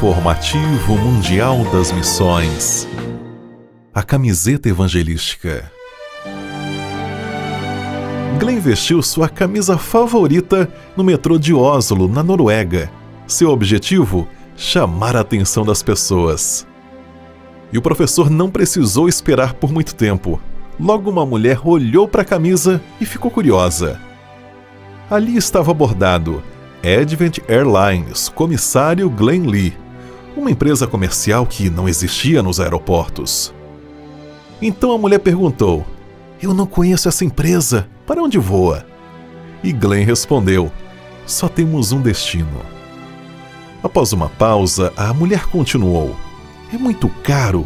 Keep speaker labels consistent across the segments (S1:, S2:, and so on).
S1: Informativo Mundial das Missões. A camiseta evangelística. Glenn vestiu sua camisa favorita no metrô de Oslo, na Noruega. Seu objetivo? Chamar a atenção das pessoas. E o professor não precisou esperar por muito tempo. Logo uma mulher olhou para a camisa e ficou curiosa. Ali estava bordado: Advent Airlines, comissário Glenn Lee, uma empresa comercial que não existia nos aeroportos. Então a mulher perguntou: "Eu não conheço essa empresa, para onde voa?" E Glenn respondeu: "Só temos um destino." Após uma pausa, a mulher continuou: "É muito caro."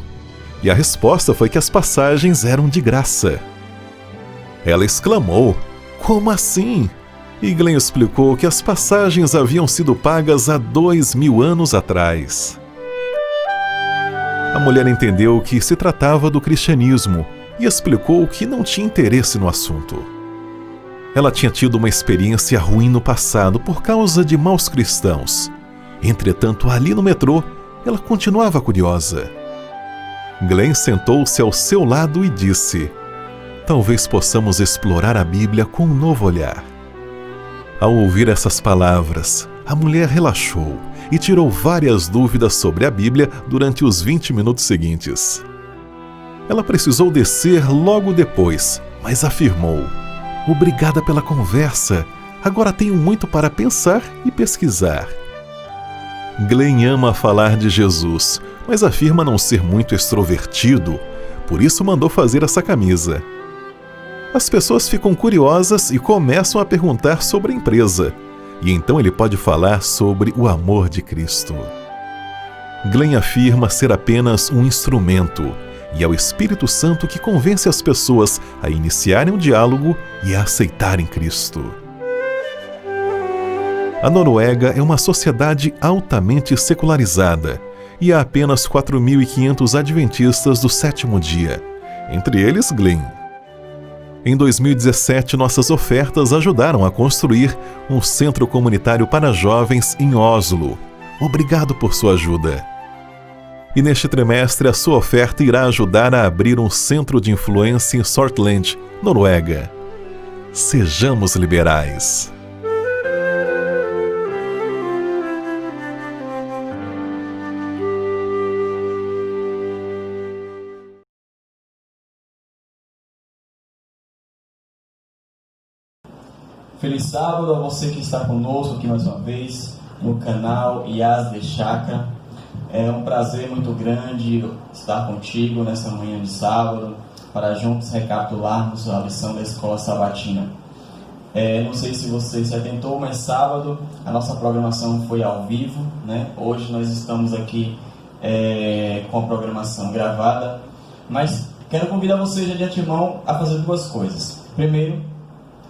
S1: E a resposta foi que as passagens eram de graça. Ela exclamou: "Como assim?" E Glenn explicou que as passagens haviam sido pagas há 2000 anos atrás. A mulher entendeu que se tratava do cristianismo e explicou que não tinha interesse no assunto. Ela tinha tido uma experiência ruim no passado por causa de maus cristãos. Entretanto, ali no metrô, ela continuava curiosa. Glenn sentou-se ao seu lado e disse: "Talvez possamos explorar a Bíblia com um novo olhar." Ao ouvir essas palavras, a mulher relaxou e tirou várias dúvidas sobre a Bíblia durante os 20 minutos seguintes. Ela precisou descer logo depois, mas afirmou: "Obrigada pela conversa. Agora tenho muito para pensar e pesquisar." Glenn ama falar de Jesus, mas afirma não ser muito extrovertido, por isso mandou fazer essa camisa. As pessoas ficam curiosas e começam a perguntar sobre a empresa, e então ele pode falar sobre o amor de Cristo. Glenn afirma ser apenas um instrumento, e é o Espírito Santo que convence as pessoas a iniciarem um diálogo e a aceitarem Cristo. A Noruega é uma sociedade altamente secularizada, e há apenas 4.500 adventistas do sétimo dia, entre eles Glenn. Em 2017, nossas ofertas ajudaram a construir um centro comunitário para jovens em Oslo. Obrigado por sua ajuda. E neste trimestre, a sua oferta irá ajudar a abrir um centro de influência em Sortland, Noruega. Sejamos liberais.
S2: Feliz sábado a você que está conosco aqui mais uma vez no canal Yas de Chakra. É um prazer muito grande estar contigo nessa manhã de sábado para juntos recapitularmos a lição da Escola Sabatina. Não sei se você se atentou, mas sábado a nossa programação foi ao vivo, né? Hoje nós estamos aqui com a programação gravada, mas quero convidar você já de antemão a fazer duas coisas. Primeiro,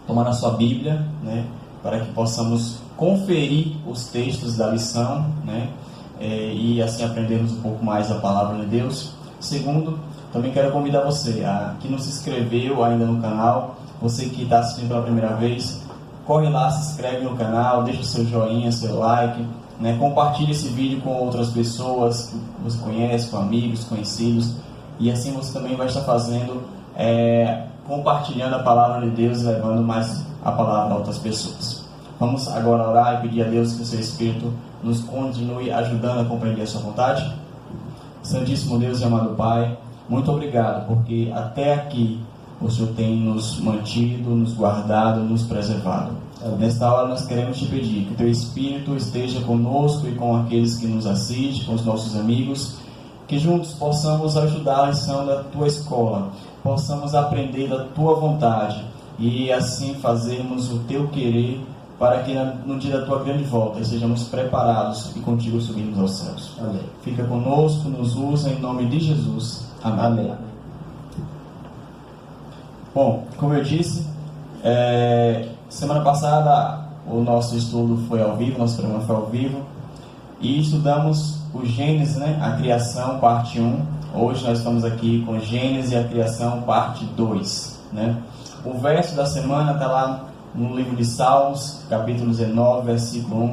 S2: tomar a sua Bíblia, né, para que possamos conferir os textos da lição, né, e assim aprendermos um pouco mais a palavra de Deus. Segundo, também quero convidar você que não se inscreveu ainda no canal, você que está assistindo pela primeira vez, corre lá, se inscreve no canal, deixa o seu joinha, seu like, né, compartilhe esse vídeo com outras pessoas que você conhece, com amigos, conhecidos, e assim você também vai estar fazendo compartilhando a palavra de Deus e levando mais a palavra a outras pessoas. Vamos agora orar e pedir a Deus que o seu Espírito nos continue ajudando a compreender a sua vontade. Santíssimo Deus e amado Pai, muito obrigado, porque até aqui o Senhor tem nos mantido, nos guardado, nos preservado. Nesta hora nós queremos te pedir que o teu Espírito esteja conosco e com aqueles que nos assistem, com os nossos amigos, que juntos possamos ajudar a lição da tua escola, possamos aprender da tua vontade e assim fazermos o teu querer, para que no dia da tua grande volta estejamos preparados e contigo subirmos aos céus. Amém. Fica conosco, nos usa em nome de Jesus. Amém. Amém. Bom, como eu disse, semana passada o nosso estudo foi ao vivo, nosso programa foi ao vivo, e estudamos o Gênesis, né? A criação, parte 1. Hoje nós estamos aqui com Gênesis e a criação, parte 2, né? O verso da semana está lá no livro de Salmos, capítulo 19, versículo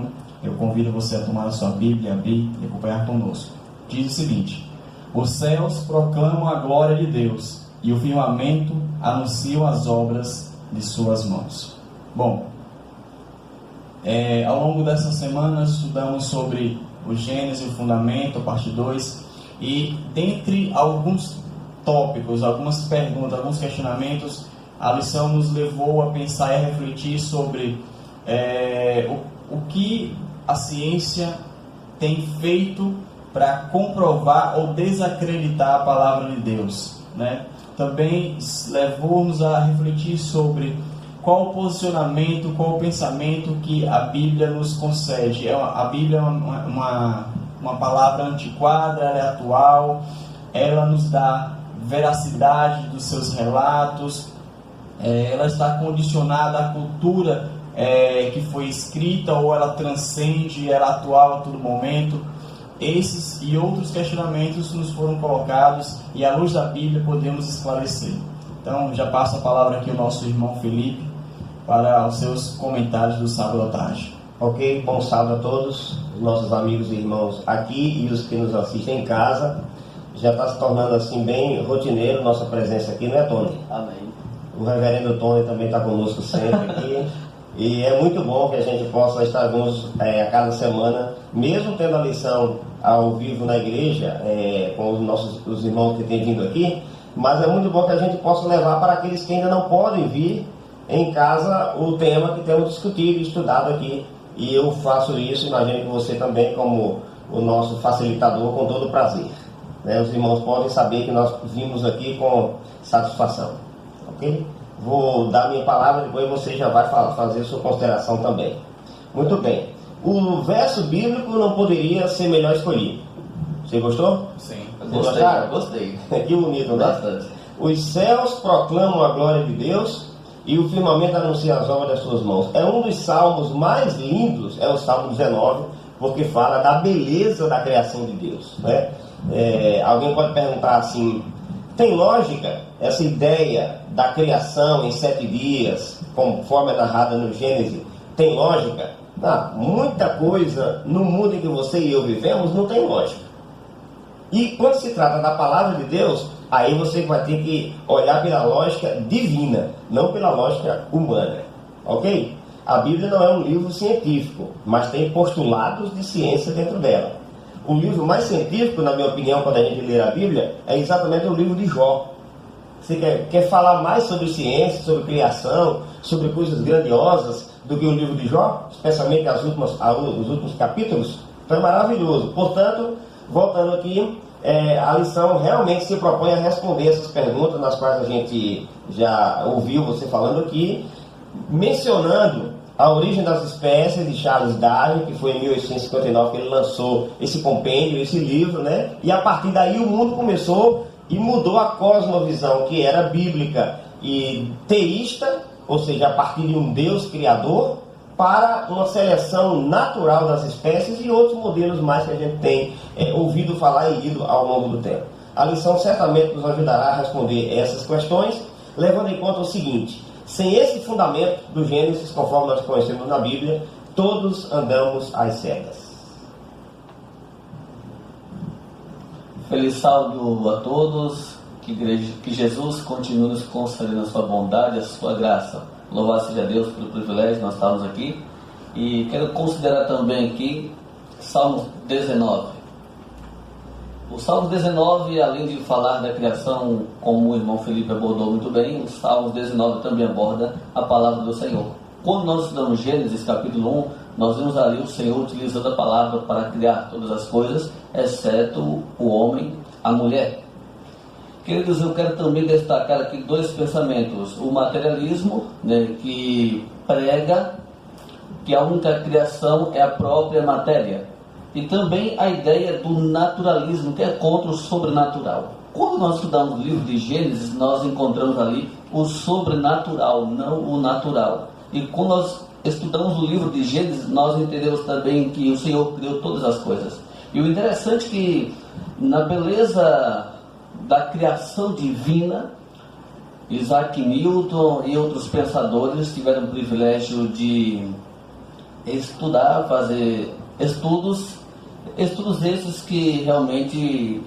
S2: 1. Eu convido você a tomar a sua Bíblia, abrir e acompanhar conosco. Diz o seguinte: os céus proclamam a glória de Deus, e o firmamento anuncia as obras de suas mãos. Bom, ao longo dessa semana estudamos sobre o Gênesis, o fundamento, a parte 2, e dentre alguns tópicos, algumas perguntas, alguns questionamentos, a lição nos levou a pensar e a refletir sobre o que a ciência tem feito para comprovar ou desacreditar a palavra de Deus, né? Também levou-nos a refletir sobre qual o posicionamento, qual o pensamento que a Bíblia nos concede. A Bíblia é uma palavra antiquada, ela é atual, ela nos dá veracidade dos seus relatos, ela está condicionada à cultura que foi escrita, ou ela transcende, ela é atual a todo momento. Esses e outros questionamentos nos foram colocados e à luz da Bíblia podemos esclarecer. Então já passo a palavra aqui ao nosso irmão Felipe para os seus comentários do sábado à tarde.
S3: Ok, bom sábado a todos, os nossos amigos e irmãos aqui e os que nos assistem em casa. Já está se tornando assim bem rotineiro nossa presença aqui, não é, Tony?
S4: Amém.
S3: O reverendo Tony também está conosco sempre aqui. E é muito bom que a gente possa estar juntos a cada semana, mesmo tendo a lição ao vivo na igreja, com os irmãos que têm vindo aqui, mas é muito bom que a gente possa levar para aqueles que ainda não podem vir em casa o tema que temos discutido e estudado aqui. E eu faço isso, imagino que você também, como o nosso facilitador, com todo prazer. Os irmãos podem saber que nós vimos aqui com satisfação. Ok? Vou dar minha palavra, depois você já vai fazer sua consideração também. Muito bem. O verso bíblico não poderia ser melhor escolhido. Você gostou?
S2: Sim.
S4: Gostei.
S3: Que bonito, né?
S4: Bastante.
S3: Os céus proclamam a glória de Deus e o firmamento anuncia as obras das suas mãos. É um dos salmos mais lindos, é o Salmo 19, porque fala da beleza da criação de Deus, né? Alguém pode perguntar assim: tem lógica essa ideia da criação em 7 dias, conforme é narrada no Gênesis? Tem lógica? Muita coisa no mundo em que você e eu vivemos não tem lógica. E quando se trata da palavra de Deus, aí você vai ter que olhar pela lógica divina, não pela lógica humana. Ok? A Bíblia não é um livro científico, mas tem postulados de ciência dentro dela. O livro mais científico, na minha opinião, quando a gente lê a Bíblia, é exatamente o livro de Jó. Você quer falar mais sobre ciência, sobre criação, sobre coisas grandiosas do que o livro de Jó, especialmente os últimos capítulos? Então é maravilhoso. Portanto, voltando aqui, a lição realmente se propõe a responder essas perguntas, nas quais a gente já ouviu você falando aqui, mencionando a origem das espécies de Charles Darwin, que foi em 1859 que ele lançou esse compêndio, esse livro, né? E a partir daí o mundo começou e mudou a cosmovisão, que era bíblica e teísta, ou seja, a partir de um Deus criador, para uma seleção natural das espécies e outros modelos mais que a gente tem ouvido falar e lido ao longo do tempo. A lição certamente nos ajudará a responder essas questões, levando em conta o seguinte: sem esse fundamento do Gênesis, conforme nós conhecemos na Bíblia, todos andamos às cegas.
S4: Feliz sábado a todos, que Jesus continue nos concedendo a sua bondade, a sua graça. Louvado seja Deus pelo privilégio de nós estarmos aqui. E quero considerar também aqui Salmo 19. O Salmo 19, além de falar da criação, como o irmão Felipe abordou muito bem, o Salmo 19 também aborda a palavra do Senhor. Quando nós estudamos Gênesis capítulo 1, nós vimos ali o Senhor utilizando a palavra para criar todas as coisas, exceto o homem, a mulher. Queridos, eu quero também destacar aqui 2 pensamentos. O materialismo, né, que prega que a única criação é a própria matéria. E também a ideia do naturalismo, que é contra o sobrenatural. Quando nós estudamos o livro de Gênesis, nós encontramos ali o sobrenatural, não o natural. E quando nós estudamos o livro de Gênesis, nós entendemos também que o Senhor criou todas as coisas. E o interessante é que, na beleza da criação divina, Isaac Newton e outros pensadores tiveram o privilégio de estudar, fazer estudos esses que realmente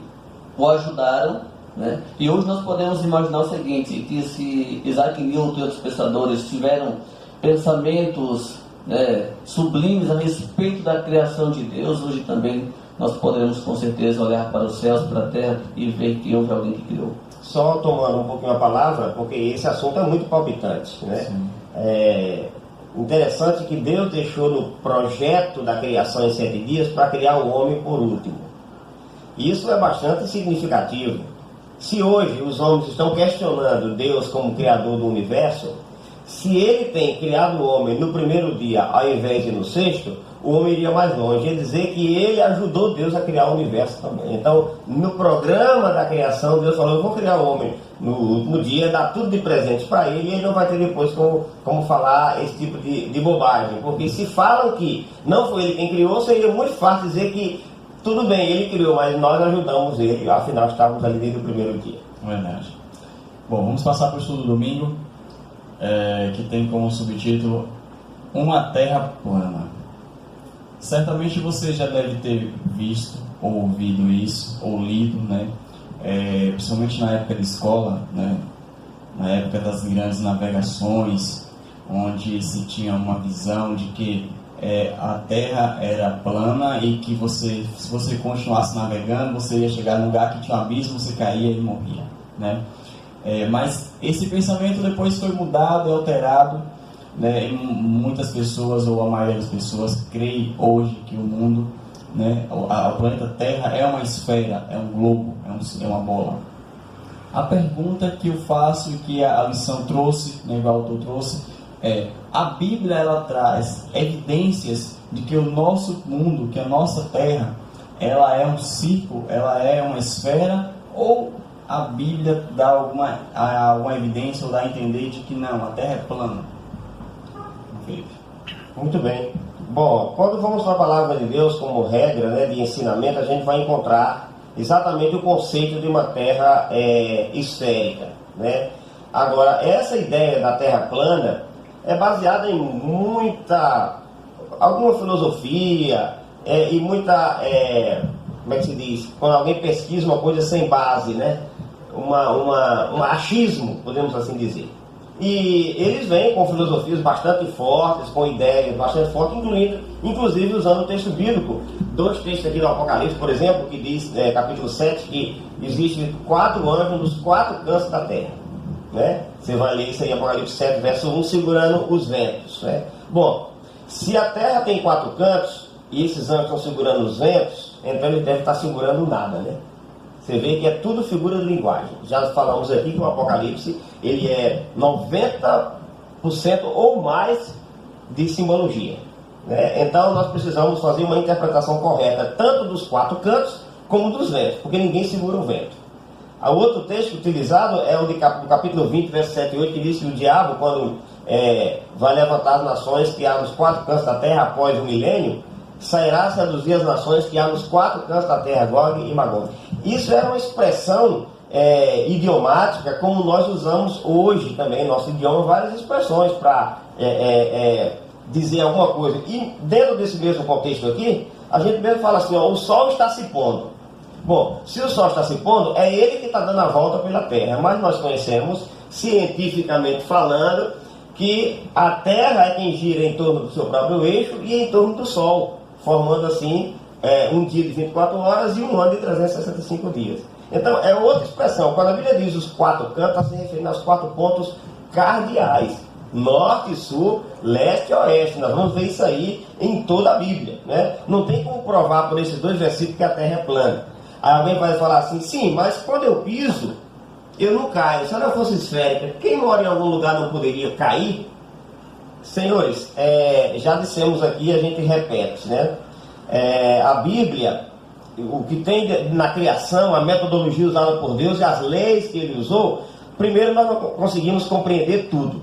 S4: o ajudaram, né? E hoje nós podemos imaginar o seguinte, que se Isaac Newton e outros pensadores tiveram pensamentos, né, sublimes a respeito da criação de Deus, hoje também nós poderemos com certeza olhar para os céus, para a terra e ver que houve alguém que criou.
S3: Só tomando um pouquinho a palavra, porque esse assunto é muito palpitante, né? É interessante que Deus deixou no projeto da criação em 7 dias para criar o homem por último. Isso é bastante significativo. Se hoje os homens estão questionando Deus como criador do universo, se ele tem criado o homem no primeiro dia ao invés de no sexto, o homem iria mais longe, ia dizer que ele ajudou Deus a criar o universo também. Então, no programa da criação, Deus falou, eu vou criar o homem no último dia, dar tudo de presente para ele, e ele não vai ter depois como falar esse tipo de bobagem. Porque se falam que não foi ele quem criou, seria muito fácil dizer que tudo bem, ele criou, mas nós ajudamos ele, afinal estávamos ali desde o primeiro dia.
S2: Verdade. Bom, vamos passar para o estudo do domingo, que tem como subtítulo Uma Terra Plana. Certamente você já deve ter visto ou ouvido isso, ou lido, né? Principalmente na época de escola, né? Na época das grandes navegações, onde se tinha uma visão de que a Terra era plana e que se você continuasse navegando, você ia chegar num lugar que tinha um abismo, você caía e morria, né? Mas esse pensamento depois foi mudado e alterado, né? Muitas pessoas, ou a maioria das pessoas, creem hoje que o mundo, né, o planeta Terra é uma esfera, é um globo, é uma bola. A pergunta que eu faço e que a lição trouxe, né, igual o autor trouxe, a Bíblia ela traz evidências de que o nosso mundo, que a nossa Terra, ela é um círculo, ela é uma esfera, ou a Bíblia dá alguma evidência ou dá a entender de que não, a Terra é plana?
S3: Muito bem. Bom, quando vamos para a palavra de Deus como regra, né, de ensinamento, a gente vai encontrar exatamente o conceito de uma terra esférica, né? Agora, essa ideia da terra plana é baseada em alguma filosofia e muita, como é que se diz? Quando alguém pesquisa uma coisa sem base, né? Um achismo, podemos assim dizer. E eles vêm com filosofias bastante fortes, com ideias bastante fortes, inclusive usando o texto bíblico. 2 textos aqui do Apocalipse, por exemplo, que diz, capítulo 7, que existem 4 anjos nos 4 cantos da terra, né? Você vai ler isso aí, Apocalipse 7, verso 1, segurando os ventos, né? Bom, se a terra tem 4 cantos, e esses anjos estão segurando os ventos, então ele deve estar segurando nada, né? Você vê que é tudo figura de linguagem. Já falamos aqui que o Apocalipse ele é 90% ou mais de simbologia, né? Então nós precisamos fazer uma interpretação correta tanto dos 4 cantos como dos ventos, porque ninguém segura o vento. O outro texto utilizado é o do capítulo 20, verso 7 e 8, que diz que o diabo, quando vai levantar as nações que há nos 4 cantos da terra após o milênio, sairá a seduzir as nações que há nos 4 cantos da terra, Gog e Magog. Isso é uma expressão idiomática, como nós usamos hoje também, em nosso idioma, várias expressões para dizer alguma coisa. E dentro desse mesmo contexto aqui, a gente mesmo fala assim, o sol está se pondo. Bom, se o sol está se pondo, é ele que está dando a volta pela Terra, mas nós conhecemos, cientificamente falando, que a Terra é quem gira em torno do seu próprio eixo e em torno do Sol, formando assim um dia de 24 horas e um ano de 365 dias. Então, é outra expressão. Quando a Bíblia diz os 4 cantos, está se referindo aos 4 pontos cardeais. Norte, sul, leste e oeste. Nós vamos ver isso aí em toda a Bíblia, né? Não tem como provar por esses 2 versículos que a Terra é plana. Aí alguém vai falar assim, sim, mas quando eu piso, eu não caio. Se ela fosse esférica, quem mora em algum lugar não poderia cair? Senhores, já dissemos aqui, a gente repete, né? A Bíblia, o que tem na criação, a metodologia usada por Deus e as leis que Ele usou, primeiro nós não conseguimos compreender tudo.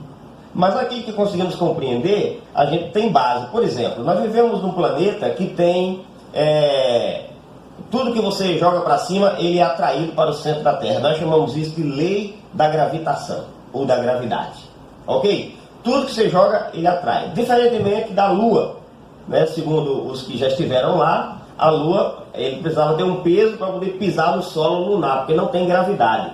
S3: Mas aqui que conseguimos compreender, a gente tem base. Por exemplo, nós vivemos num planeta que tem... tudo que você joga para cima, ele é atraído para o centro da Terra. Nós chamamos isso de lei da gravitação, ou da gravidade. Ok? Tudo que você joga, ele atrai. Diferentemente da Lua. né? Segundo os que já estiveram lá, a Lua, ele precisava ter um peso para poder pisar no solo lunar, porque não tem gravidade.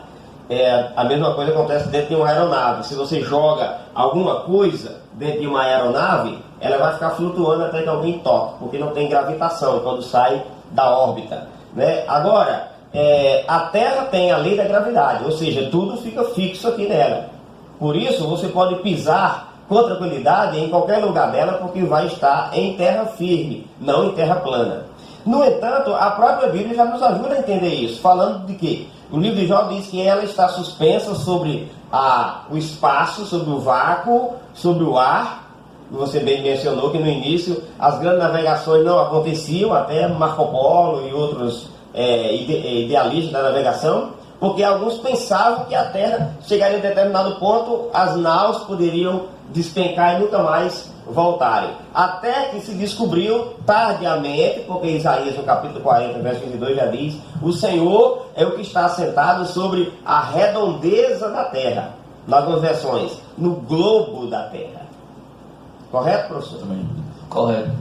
S3: A mesma coisa acontece dentro de uma aeronave. Se você joga alguma coisa dentro de uma aeronave, ela vai ficar flutuando até que alguém toque, porque não tem gravitação quando sai da órbita, né? Agora, a Terra tem a lei da gravidade, ou seja, tudo fica fixo aqui nela. Por isso, você pode pisar com tranquilidade em qualquer lugar dela, porque vai estar em terra firme, não em terra plana. No entanto, a própria Bíblia já nos ajuda a entender isso, falando de que o livro de Jó diz que ela está suspensa sobre o espaço, sobre o vácuo, sobre o ar. Você bem mencionou que no início as grandes navegações não aconteciam, até Marco Polo e outros idealistas da navegação, porque alguns pensavam que a Terra chegaria a um determinado ponto, as naus poderiam despencar e nunca mais voltarem. Até que se descobriu tardiamente, porque Isaías no capítulo 40, verso 22 já diz: o Senhor é o que está assentado sobre a redondeza da terra. Nas duas versões, no globo da terra. Correto, professor?
S2: Também.
S4: Correto,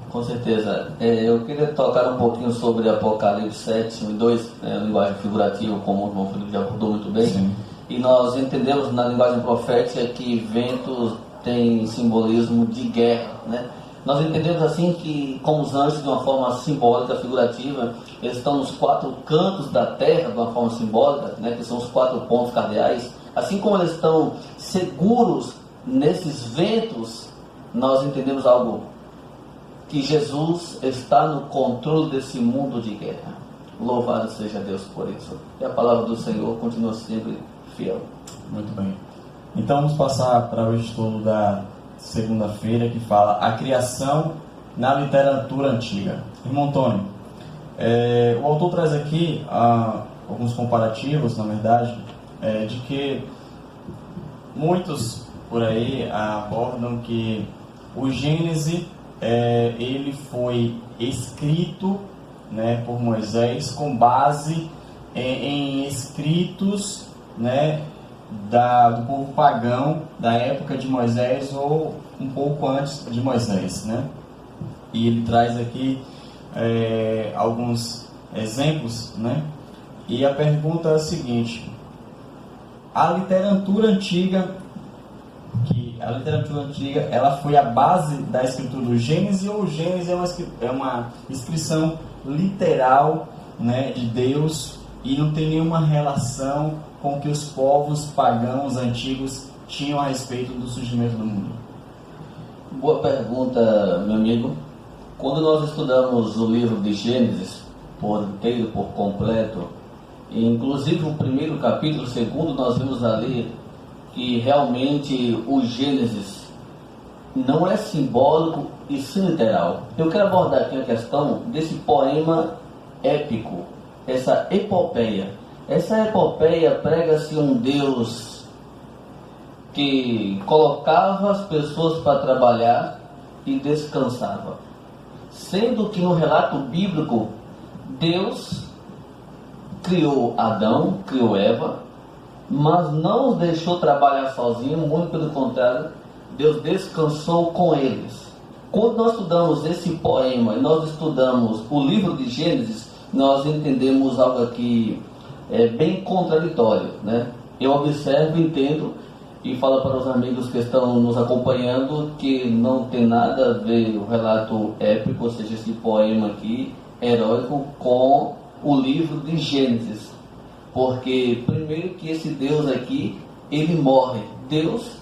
S4: com certeza. Eu queria tocar um pouquinho sobre Apocalipse 7, 2, linguagem figurativa, como o irmão Felipe já abordou muito bem.
S2: Sim.
S4: E nós entendemos na linguagem profética que ventos tem simbolismo de guerra, né? Nós entendemos assim que, como os anjos, de uma forma simbólica, figurativa, eles estão nos 4 cantos da terra, de uma forma simbólica, né? Que são os 4 pontos cardeais. Assim como eles estão seguros nesses ventos, nós entendemos algo, que Jesus está no controle desse mundo de guerra. Louvado seja Deus por isso. E a palavra do Senhor continua sempre fiel.
S2: Muito bem. Então vamos passar para o estudo da segunda-feira, que fala a criação na literatura antiga. Irmão Antônio, o autor traz aqui alguns comparativos, na verdade, de que muitos por aí abordam que o Gênesis ele foi escrito, né, por Moisés com base em escritos, né, do povo pagão da época de Moisés ou um pouco antes de Moisés, né? E ele traz aqui alguns exemplos, né? E a pergunta é a seguinte: a literatura antiga, ela foi a base da escritura do Gênesis, ou o Gênesis é uma inscrição literal, né, de Deus, e não tem nenhuma relação com o que os povos pagãos antigos tinham a respeito do surgimento do mundo?
S4: Boa pergunta, meu amigo. Quando nós estudamos o livro de Gênesis por inteiro, por completo, inclusive o primeiro capítulo, o segundo, nós vemos ali que realmente o Gênesis não é simbólico e sim literal. Eu quero abordar aqui a questão desse poema épico, essa epopeia. Essa epopeia prega-se um Deus que colocava as pessoas para trabalhar e descansava. Sendo que no relato bíblico, Deus criou Adão, criou Eva, mas não os deixou trabalhar sozinho, muito pelo contrário, Deus descansou com eles. Quando nós estudamos esse poema e nós estudamos o livro de Gênesis, nós entendemos algo aqui bem contraditório, né? Eu observo, entendo e falo para os amigos que estão nos acompanhando que não tem nada a ver o relato épico, ou seja, esse poema aqui, heróico, com o livro de Gênesis. Porque, primeiro, que esse Deus aqui, ele morre. Deus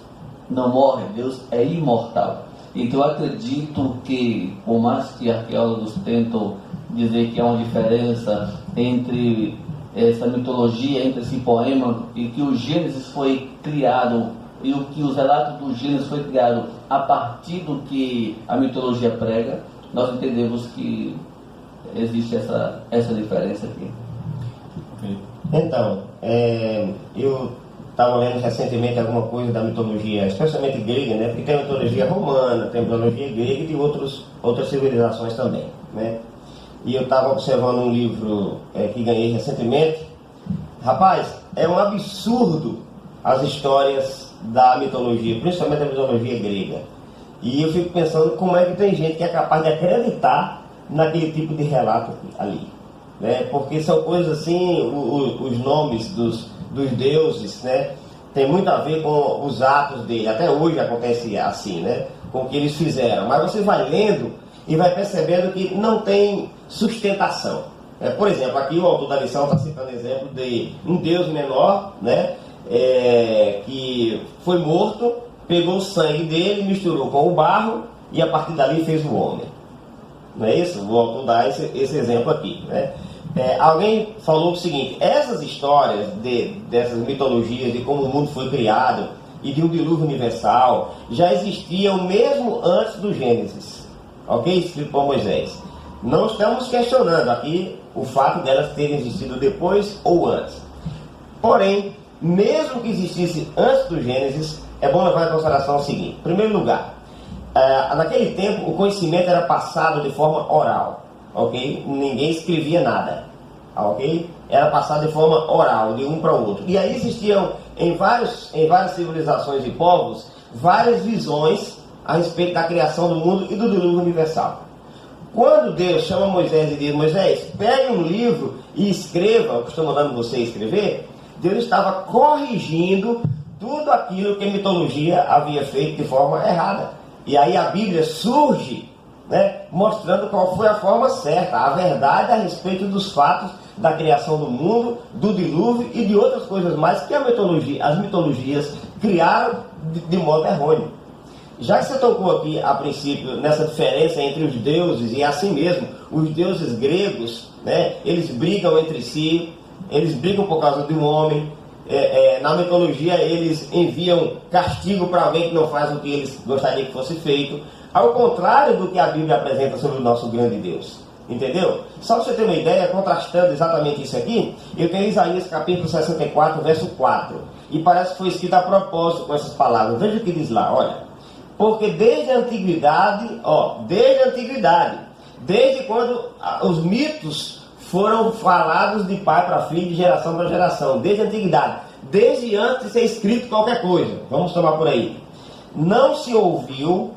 S4: não morre, Deus é imortal. Então eu acredito que, por mais que arqueólogos tentam dizer que há uma diferença entre essa mitologia, entre esse poema, e que o Gênesis foi criado, e o que os relatos do Gênesis foi criado a partir do que a mitologia prega, nós entendemos que existe essa diferença aqui.
S3: Então, eu estava lendo recentemente alguma coisa da mitologia, especialmente grega, né? Porque tem a mitologia romana, tem a mitologia grega e tem outras civilizações também, né? E eu estava observando um livro que ganhei recentemente. Rapaz, é um absurdo as histórias da mitologia, principalmente a mitologia grega. E eu fico pensando como é que tem gente que é capaz de acreditar naquele tipo de relato ali, né? Porque são coisas assim, os nomes dos deuses, né? Tem muito a ver com os atos dele. Até hoje acontece assim, né? Com o que eles fizeram. Mas você vai lendo e vai percebendo que não tem sustentação. Por exemplo, aqui o autor da lição está citando exemplo de um deus menor, né? Que foi morto, pegou o sangue dele, misturou com o barro e a partir dali fez o homem. Não é isso? O autor dá esse exemplo aqui, né? Alguém falou o seguinte: essas histórias dessas mitologias de como o mundo foi criado e de um dilúvio universal já existiam mesmo antes do Gênesis, ok? Escrito por Moisés. Não estamos questionando aqui o fato delas terem existido depois ou antes. Porém, mesmo que existisse antes do Gênesis, é bom levar em consideração o seguinte: em primeiro lugar, naquele tempo o conhecimento era passado de forma oral. Ok? Ninguém escrevia nada, ok? Era passado de forma oral, de um para o outro. E aí existiam em várias civilizações e povos várias visões a respeito da criação do mundo e do dilúvio universal. Quando Deus chama Moisés e diz: Moisés, pegue um livro e escreva, o que estou mandando você escrever, Deus estava corrigindo tudo aquilo que a mitologia havia feito de forma errada. E aí a Bíblia surge, né, mostrando qual foi a forma certa, a verdade a respeito dos fatos da criação do mundo, do dilúvio e de outras coisas mais que as mitologias criaram de modo errôneo. Já que você tocou aqui a princípio nessa diferença entre os deuses e assim mesmo, os deuses gregos, né, eles brigam entre si, eles brigam por causa de um homem. Na mitologia eles enviam castigo para alguém que não faz o que eles gostariam que fosse feito, ao contrário do que a Bíblia apresenta sobre o nosso grande Deus. Entendeu? Só para você ter uma ideia, contrastando exatamente isso aqui, eu tenho Isaías capítulo 64, verso 4, e parece que foi escrito a propósito com essas palavras. Veja o que diz lá, olha: porque desde a antiguidade, desde quando os mitos foram falados de pai para filho, de geração para geração, desde a antiguidade, desde antes de ser escrito qualquer coisa, vamos tomar por aí, não se ouviu,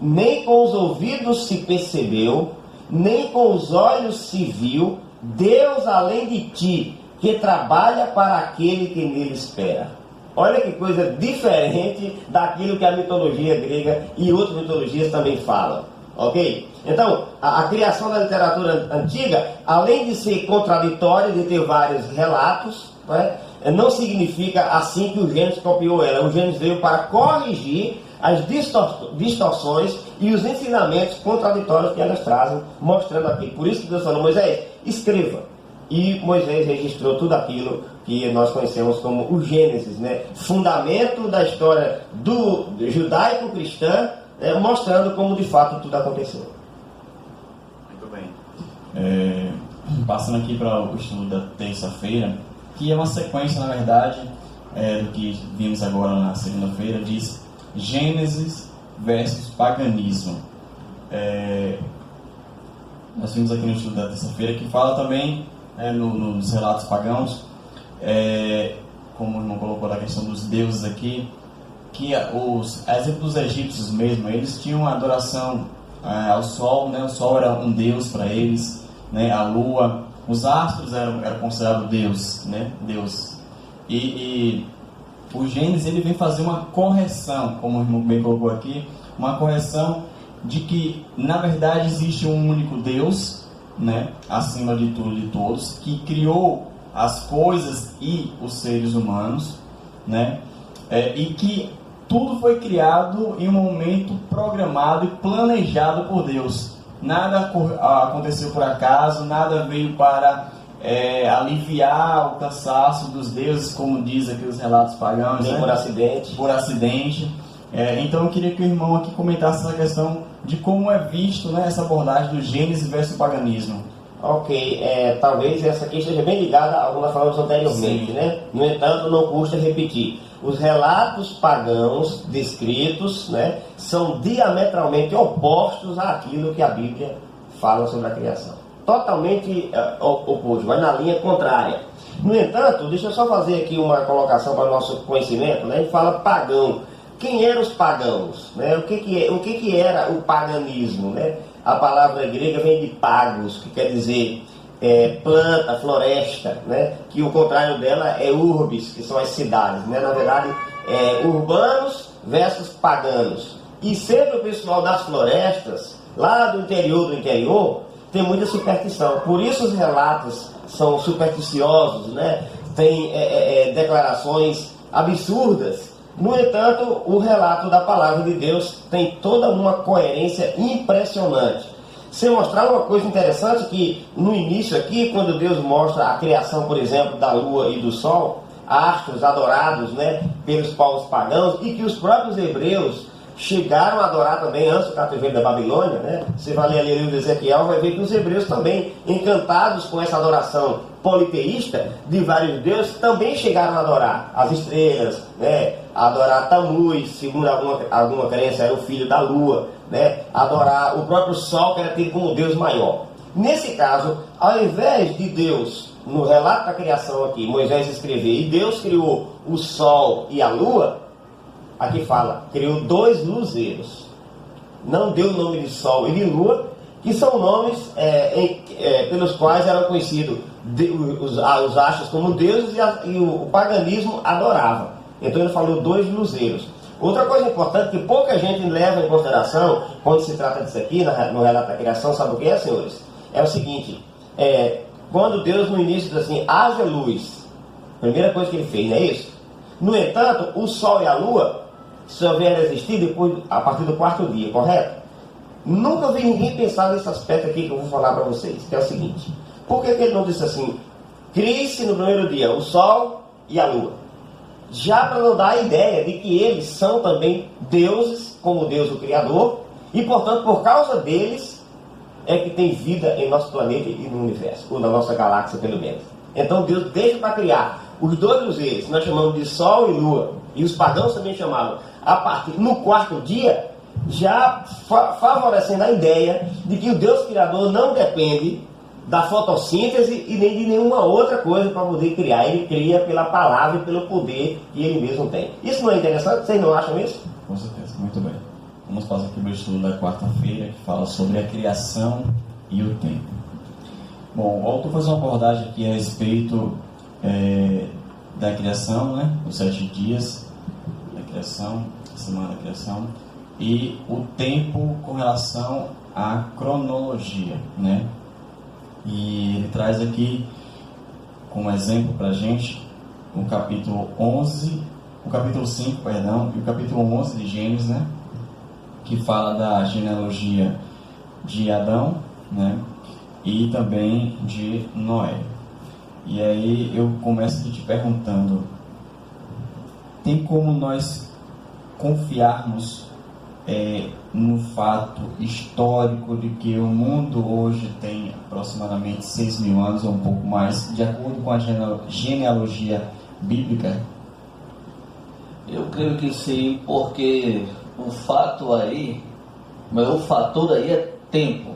S3: nem com os ouvidos se percebeu, nem com os olhos se viu, Deus além de ti, que trabalha para aquele que nele espera. Olha que coisa diferente daquilo que a mitologia grega e outras mitologias também falam, ok? Então, a criação da literatura antiga, além de ser contraditória, de ter vários relatos, né, não significa assim que o Gênesis copiou ela. O Gênesis veio para corrigir as distorções e os ensinamentos contraditórios que elas trazem, mostrando aqui. Por isso que Deus falou: Moisés, escreva. E Moisés registrou tudo aquilo que nós conhecemos como o Gênesis, né? Fundamento da história do judaico-cristã, mostrando como de fato tudo aconteceu.
S2: Muito bem. Passando aqui para o estudo da terça-feira, que é uma sequência, na verdade, do que vimos agora na segunda-feira, diz Gênesis versus paganismo. Nós vimos aqui no estudo da terça-feira que fala também nos relatos pagãos, como o irmão colocou da questão dos deuses aqui, que exemplo dos egípcios mesmo, eles tinham adoração ao sol, né? O sol era um deus para eles, né? A lua, os astros eram considerados Deus, né? Deus. E o Gênesis ele vem fazer uma correção, como o irmão bem colocou aqui, uma correção de que na verdade existe um único Deus, né? Acima de tudo e de todos, que criou as coisas e os seres humanos, né? E que tudo foi criado em um momento programado e planejado por Deus. Nada aconteceu por acaso, nada veio para aliviar o cansaço dos deuses, como diz aqui os relatos pagãos,
S3: nem, né? Por acidente.
S2: Então eu queria que o irmão aqui comentasse essa questão de como é visto, né, essa abordagem do Gênesis versus o paganismo.
S3: Ok, talvez essa aqui esteja bem ligada ao que nós falamos anteriormente, né? No entanto, não custa repetir. Os relatos pagãos descritos, né, são diametralmente opostos àquilo que a Bíblia fala sobre a criação. Totalmente oposto, vai na linha contrária. No entanto, deixa eu só fazer aqui uma colocação para o nosso conhecimento, né? A gente fala pagão. quem eram os pagãos? Né? O que era o paganismo? Né? A palavra grega vem de pagos, que quer dizer planta, floresta, né? Que o contrário dela é urbis, que são as cidades. Né? Na verdade, urbanos versus paganos. E sempre o pessoal das florestas, lá do interior, tem muita superstição. Por isso os relatos são supersticiosos, né? Tem declarações absurdas. No entanto, o relato da palavra de Deus tem toda uma coerência impressionante. Se mostrar uma coisa interessante, que no início aqui, quando Deus mostra a criação, por exemplo, da lua e do sol, astros adorados, né, pelos povos pagãos, e que os próprios hebreus chegaram a adorar também antes do cativeiro da Babilônia, né? Você vai ler ali o livro de Ezequiel, vai ver que os hebreus também, encantados com essa adoração politeísta de vários deuses, também chegaram a adorar as estrelas, né? A adorar Tamuz, segundo alguma crença era o filho da lua, né? Adorar o próprio sol, que era tido como Deus maior. Nesse caso, ao invés de Deus, no relato da criação aqui, Moisés escrever, e Deus criou o sol e a lua, aqui fala, criou 2 luzeiros. Não deu o nome de sol e de lua, que são nomes pelos quais eram conhecidos os astros como deuses e o paganismo adorava. Então ele falou 2 luzeiros. Outra coisa importante que pouca gente leva em consideração quando se trata disso aqui, no relato da criação, sabe o que é, senhores? É o seguinte, quando Deus no início diz assim, haja luz, primeira coisa que ele fez, não é isso? No entanto, o sol e a lua só vieram a existir a partir do 4º dia, correto? Nunca vi ninguém pensar nesse aspecto aqui que eu vou falar para vocês, que é o seguinte, por que ele não disse assim, crie-se no primeiro dia o sol e a lua? Já para não dar a ideia de que eles são também deuses, como Deus o Criador, e portanto por causa deles é que tem vida em nosso planeta e no universo, ou na nossa galáxia pelo menos. Então Deus deixa para criar os 2 luzeiros, nós chamamos de sol e lua, e os pagãos também chamavam, a partir no 4º dia, já favorecendo a ideia de que o Deus Criador não depende da fotossíntese e nem de nenhuma outra coisa para poder criar. Ele cria pela palavra e pelo poder que ele mesmo tem. Isso não é interessante? Vocês não acham isso?
S2: Com certeza, muito bem. Vamos passar aqui para o estudo da quarta-feira, que fala sobre a criação e o tempo. Bom, o autor faz uma abordagem aqui a respeito da criação, né? Os 7 dias da criação, a semana da criação, e o tempo com relação à cronologia, né? E ele traz aqui como exemplo para a gente o capítulo 5, e o capítulo 11 de Gênesis, né? Que fala da genealogia de Adão, né? E também de Noé. E aí eu começo aqui te perguntando, tem como nós confiarmos no fato histórico de que o mundo hoje tem aproximadamente 6.000 anos ou um pouco mais, de acordo com a genealogia bíblica?
S4: Eu creio que sim, porque o fator aí é tempo,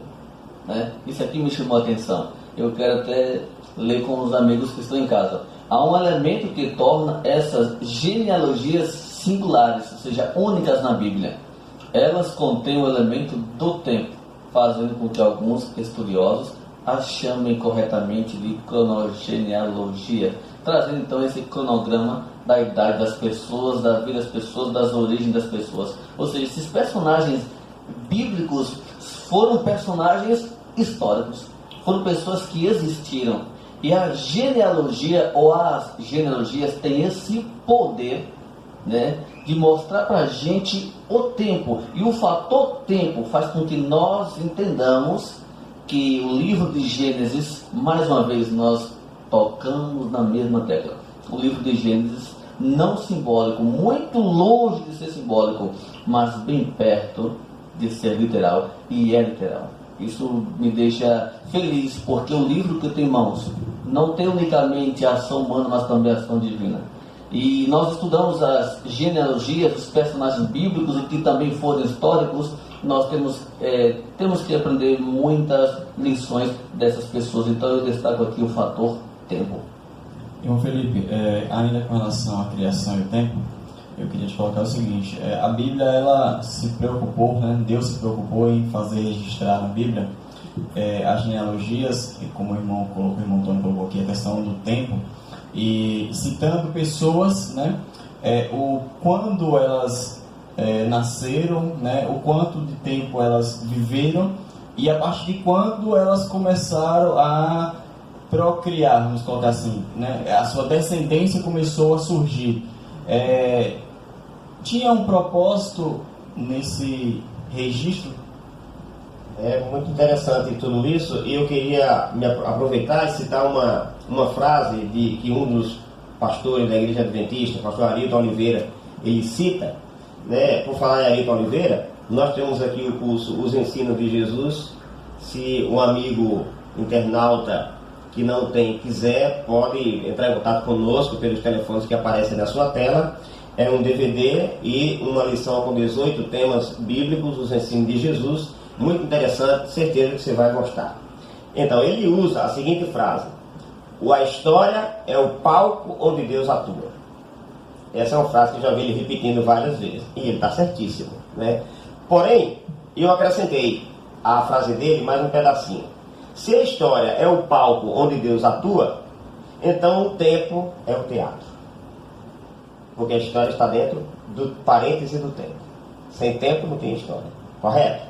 S4: né? Isso aqui me chamou a atenção. Eu quero até ler com os amigos que estão em casa. Há um elemento que torna essas genealogias singulares, ou seja, únicas na Bíblia. Elas contêm o elemento do tempo, fazendo com que alguns estudiosos as chamem corretamente de cronogenealogia, trazendo então esse cronograma da idade das pessoas, da vida das pessoas, das origens das pessoas. Ou seja, esses personagens bíblicos foram personagens históricos, foram pessoas que existiram. E a genealogia ou as genealogias têm esse poder, né, de mostrar para a gente o tempo. E o fator tempo faz com que nós entendamos que o livro de Gênesis, mais uma vez nós tocamos na mesma tecla. O livro de Gênesis não simbólico, muito longe de ser simbólico, mas bem perto de ser literal, e é literal. Isso me deixa feliz, porque o livro que eu tenho em mãos não tem unicamente a ação humana, mas também a ação divina. E nós estudamos as genealogias dos personagens bíblicos e que também foram históricos. Nós temos que aprender muitas lições dessas pessoas. Então eu destaco aqui o fator tempo.
S2: Irmão Felipe, ainda com relação à criação e o tempo, eu queria te colocar o seguinte, a Bíblia, ela se preocupou, né? Deus se preocupou em fazer registrar na Bíblia as genealogias, como o irmão Antônio colocou aqui, a questão do tempo, e citando pessoas, né? Quando elas nasceram, né? O quanto de tempo elas viveram e a partir de quando elas começaram a procriar, vamos colocar assim, né? A sua descendência começou a surgir. Tinha um propósito nesse registro?
S3: É muito interessante tudo isso, e eu queria me aproveitar e citar uma frase que um dos pastores da Igreja Adventista, o pastor Arilton Oliveira, ele cita, né? Por falar em Arilton Oliveira, nós temos aqui o curso Os Ensinos de Jesus. Se um amigo internauta que não quiser, pode entrar em contato conosco pelos telefones que aparecem na sua tela. É um DVD e uma lição com 18 temas bíblicos, os ensinos de Jesus, muito interessante, certeza que você vai gostar. Então, ele usa a seguinte frase: a história é o palco onde Deus atua. Essa é uma frase que eu já vi ele repetindo várias vezes, e ele está certíssimo, né? Porém, eu acrescentei a frase dele mais um pedacinho. Se a história é o palco onde Deus atua, então o tempo é o teatro. Porque a história está dentro do parêntese do tempo. Sem tempo não tem história. Correto?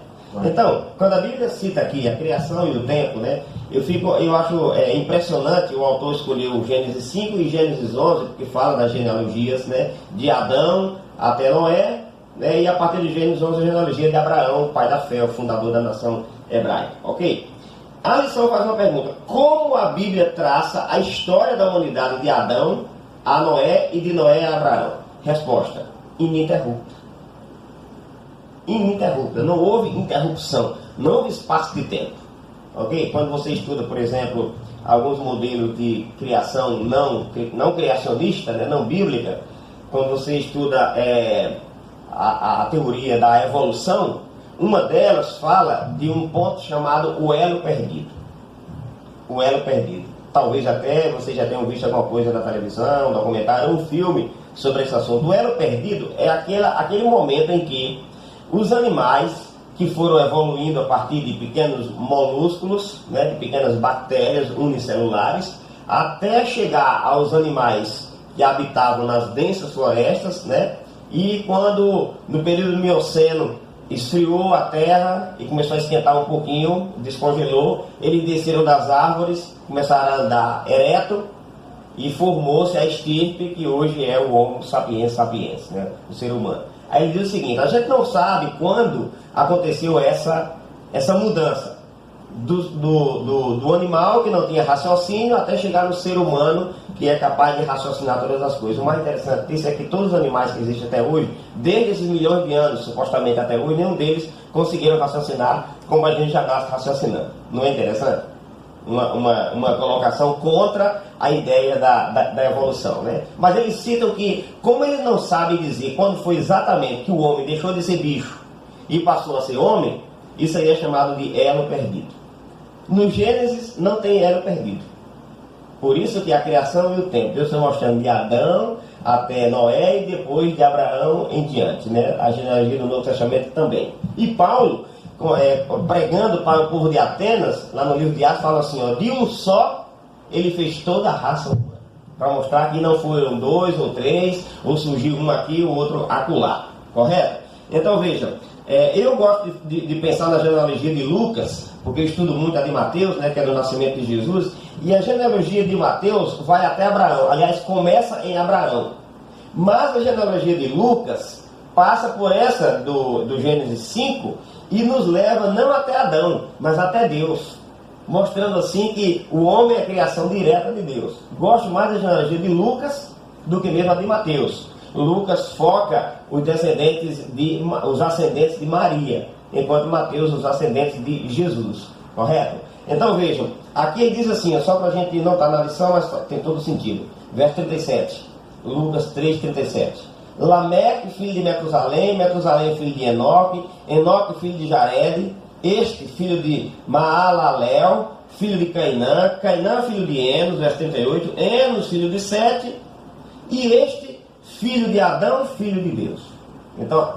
S3: Então, quando a Bíblia cita aqui a criação e o tempo, né, eu acho impressionante. O autor escolheu Gênesis 5 e Gênesis 11, porque fala das genealogias, né, de Adão até Noé, né, e a partir de Gênesis 11 a genealogia de Abraão, pai da fé, o fundador da nação hebraica. Ok? A lição faz uma pergunta: como a Bíblia traça a história da humanidade de Adão a Noé e de Noé a Abraão? Resposta: ininterrupta. Ininterrupta, não houve interrupção, não houve espaço de tempo. Ok? Quando você estuda, por exemplo, alguns modelos de criação não criacionista, né, não bíblica, quando você estuda a teoria da evolução, uma delas fala de um ponto chamado o elo perdido. O elo perdido. Talvez até vocês já tenham visto alguma coisa na televisão, documentário, um filme sobre esse assunto. O elo perdido é aquele momento em que os animais que foram evoluindo a partir de pequenos molúsculos, né, de pequenas bactérias unicelulares, até chegar aos animais que habitavam nas densas florestas, né, e quando, no período do Mioceno, esfriou a terra e começou a esquentar um pouquinho, descongelou, eles desceram das árvores, começaram a andar ereto e formou-se a estirpe que hoje é o Homo sapiens sapiens, né, o ser humano. Aí ele diz o seguinte: a gente não sabe quando aconteceu essa mudança do animal que não tinha raciocínio até chegar no ser humano que é capaz de raciocinar todas as coisas. O mais interessante disso é que todos os animais que existem até hoje, desde esses milhões de anos, supostamente até hoje, nenhum deles conseguiram raciocinar como a gente já está raciocinando. Não é interessante? Uma colocação contra a ideia da evolução, né? Mas eles citam que, como eles não sabem dizer quando foi exatamente que o homem deixou de ser bicho e passou a ser homem, isso aí é chamado de elo perdido. No Gênesis não tem elo perdido. Por isso que a criação e o tempo, Deus está mostrando de Adão até Noé e depois de Abraão em diante, né? A genealogia do Novo Testamento também. E Paulo, pregando para o povo de Atenas, lá no livro de Atos, fala assim, ó: de um só ele fez toda a raça humana, para mostrar que não foram 2 ou 3, ou surgiu um aqui, o outro acolá, correto? Então vejam, eu gosto de pensar na genealogia de Lucas, porque eu estudo muito a de Mateus, né, que é do nascimento de Jesus, e a genealogia de Mateus vai até Abraão, aliás, começa em Abraão, mas a genealogia de Lucas passa por essa do Gênesis 5, e nos leva não até Adão, mas até Deus, mostrando assim que o homem é a criação direta de Deus. Gosto mais da genealogia de Lucas do que mesmo a de Mateus. Lucas foca os ascendentes de Maria, enquanto Mateus os ascendentes de Jesus, correto? Então vejam, aqui ele diz assim, só para a gente não estar na lição, mas tem todo sentido. Verso 37, Lucas 3:37. Lameque, filho de Metusalém, Metusalém, filho de Enoque, Enoque, filho de Jared, este, filho de Maalalel, filho de Cainã, Cainã, filho de Enos, verso 38, Enos, filho de Sete, e este, filho de Adão, filho de Deus. Então,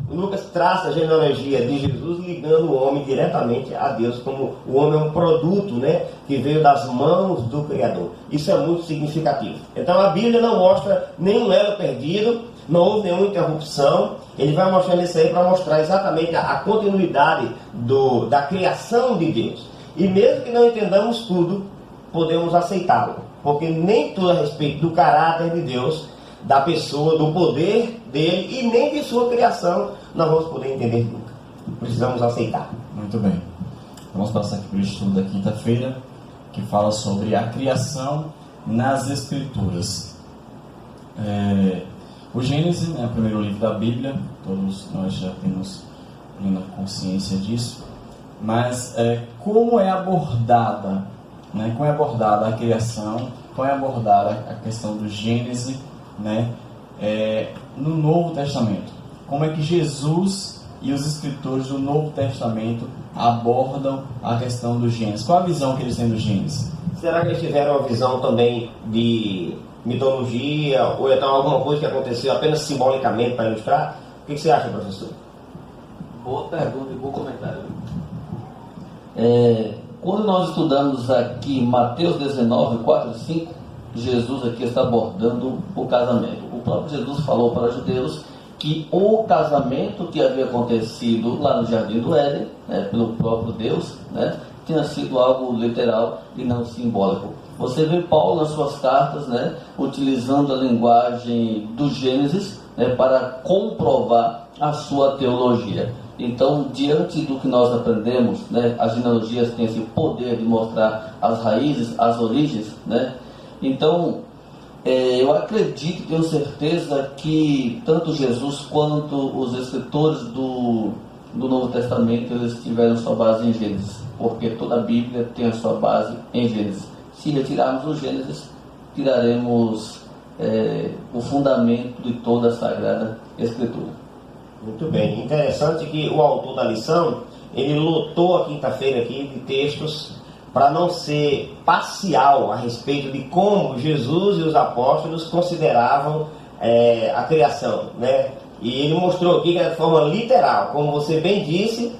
S3: Lucas traça a genealogia de Jesus ligando o homem diretamente a Deus, como o homem é um produto, né, que veio das mãos do Criador. Isso é muito significativo. Então, a Bíblia não mostra nenhum elo perdido, não houve nenhuma interrupção. Ele vai mostrando isso aí para mostrar exatamente a continuidade da criação de Deus. E mesmo que não entendamos tudo, podemos aceitá-lo, porque nem tudo a respeito do caráter de Deus, da pessoa, do poder dele e nem de sua criação nós vamos poder entender nunca. Precisamos aceitar.
S2: Muito bem. Vamos passar aqui para o estudo da quinta-feira, que fala sobre a criação nas Escrituras. O Gênesis é o primeiro livro da Bíblia, todos nós já temos plena consciência disso, mas como é abordada, né? Como é abordada a criação, como é abordada a questão do Gênesis, né? No Novo Testamento? Como é que Jesus e os escritores do Novo Testamento abordam a questão do Gênesis? Qual a visão que eles têm do Gênesis?
S3: Será que eles tiveram uma visão também de mitologia, ou então alguma coisa que aconteceu apenas simbolicamente para ilustrar? O que você acha, professor?
S4: Boa pergunta e bom comentário. Quando nós estudamos aqui Mateus 19, 4 e 5, Jesus aqui está abordando o casamento. O próprio Jesus falou para os judeus que o casamento que havia acontecido lá no Jardim do Éden, né, pelo próprio Deus, né, tinha sido algo literal e não simbólico. Você vê Paulo nas suas cartas, né, utilizando a linguagem do Gênesis, né, para comprovar a sua teologia. Então, diante do que nós aprendemos, né, as genealogias têm esse poder de mostrar as raízes, as origens, né? Então, eu acredito, tenho certeza que tanto Jesus quanto os escritores do Novo Testamento, eles tiveram sua base em Gênesis, porque toda a Bíblia tem a sua base em Gênesis. Se retirarmos o Gênesis, tiraremos o fundamento de toda a Sagrada Escritura.
S3: Muito bem. Interessante que o autor da lição, ele lotou a quinta-feira aqui de textos para não ser parcial a respeito de como Jesus e os apóstolos consideravam a criação, né? E ele mostrou aqui que é de forma literal, como você bem disse.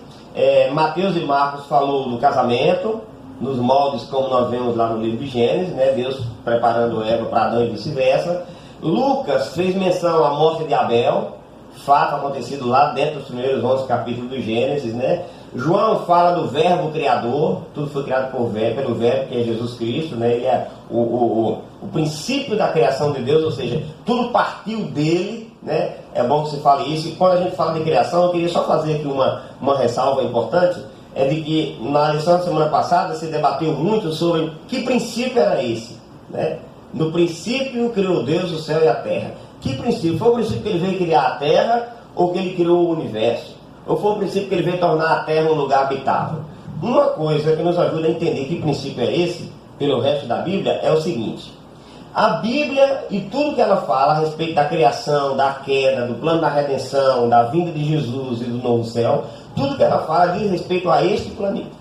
S3: Mateus e Marcos falou do casamento, nos moldes como nós vemos lá no livro de Gênesis, né? Deus preparando Eva para Adão e vice-versa. Lucas fez menção à morte de Abel, fato acontecido lá dentro dos primeiros 11 capítulos do Gênesis, né? João fala do verbo criador, tudo foi criado pelo verbo que é Jesus Cristo, né? Ele é o princípio da criação de Deus, ou seja, tudo partiu dele, né? É bom que se fale isso. E quando a gente fala de criação, eu queria só fazer aqui uma ressalva importante, de que na lição da semana passada se debateu muito sobre que princípio era esse, né? No princípio criou Deus o céu e a terra. Que princípio? Foi o princípio que ele veio criar a terra, ou que ele criou o universo? Ou foi o princípio que ele veio tornar a terra um lugar habitável? Uma coisa que nos ajuda a entender que princípio é esse, pelo resto da Bíblia, é o seguinte: a Bíblia e tudo que ela fala a respeito da criação, da queda, do plano da redenção, da vinda de Jesus e do novo céu, tudo que ela fala diz respeito a este planeta.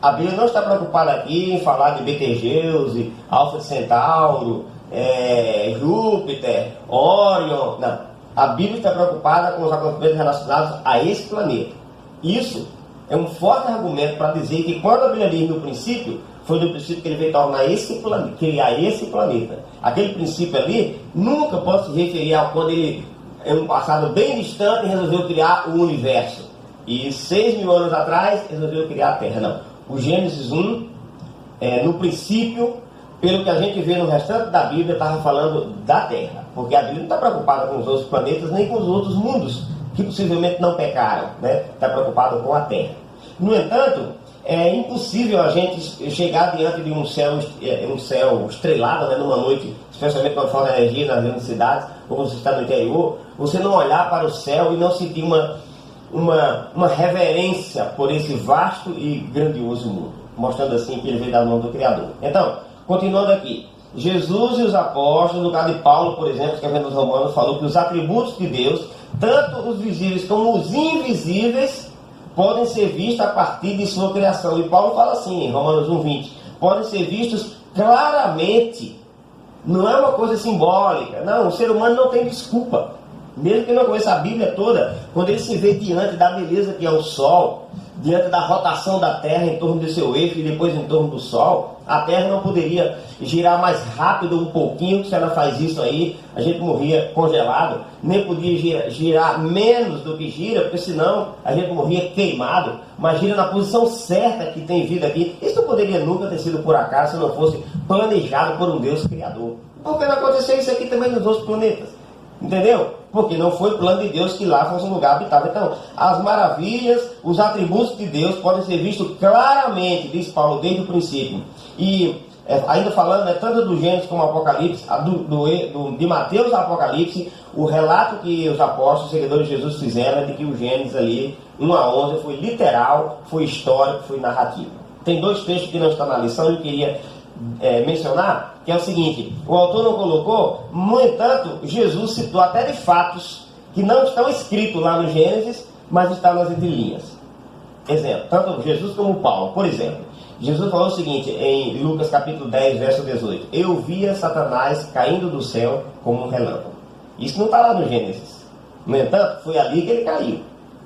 S3: A Bíblia não está preocupada aqui em falar de Betelgeuse, Alfa Centauro, Júpiter, Órion. Não. A Bíblia está preocupada com os acontecimentos relacionados a esse planeta. Isso é um forte argumento para dizer que quando a Bíblia diz no princípio, foi no princípio que ele veio tornar esse planeta, criar esse planeta. Aquele princípio ali nunca pode se referir a quando ele, em um passado bem distante, resolveu criar o universo. E 6.000 anos atrás, resolveu criar a Terra. Não. O Gênesis 1, no princípio, pelo que a gente vê no restante da Bíblia, estava falando da Terra. Porque a Bíblia não está preocupada com os outros planetas, nem com os outros mundos, que possivelmente não pecaram, né? Está preocupada com a Terra. No entanto, é impossível a gente chegar diante de um céu estrelado, né, numa noite, especialmente quando falta energia nas grandes cidades, ou você está no interior, você não olhar para o céu e não sentir uma reverência por esse vasto e grandioso mundo, mostrando assim que ele veio da mão do Criador. Então, continuando aqui, Jesus e os apóstolos, no caso de Paulo, por exemplo, escrevendo aos Romanos, falou que os atributos de Deus, tanto os visíveis como os invisíveis, podem ser vistos a partir de sua criação. E Paulo fala assim, em Romanos 1:20, podem ser vistos claramente Não é uma coisa simbólica. Não, o ser humano não tem desculpa. Mesmo que não conheça a Bíblia toda, quando ele se vê diante da beleza que é o Sol, diante da rotação da Terra em torno do seu eixo e depois em torno do Sol, a Terra não poderia girar mais rápido um pouquinho, que se ela faz isso aí, a gente morria congelado, nem podia girar menos do que gira, porque senão a gente morria queimado, mas gira na posição certa que tem vida aqui. Isso não poderia nunca ter sido por acaso se não fosse planejado por um Deus Criador. Por que não aconteceu isso aqui também nos outros planetas? Entendeu? Porque não foi plano de Deus que lá fosse um lugar habitável. Então, as maravilhas, os atributos de Deus podem ser vistos claramente, diz Paulo, desde o princípio. E ainda falando, tanto do Gênesis como do Apocalipse, de Mateus ao Apocalipse, o relato que os apóstolos, seguidores de Jesus, fizeram é de que o Gênesis ali, 1 a 11, foi literal, foi histórico, foi narrativo. Tem dois textos que não estão na lição e eu queria mencionar, que é o seguinte: o autor não colocou, no entanto, Jesus citou até de fatos que não estão escritos lá no Gênesis, mas estão nas entrelinhas. Exemplo, tanto Jesus como Paulo. Por exemplo, Jesus falou o seguinte em Lucas capítulo 10, verso 18: eu via Satanás caindo do céu como um relâmpago. Isso não está lá no Gênesis. No entanto, foi ali que ele caiu.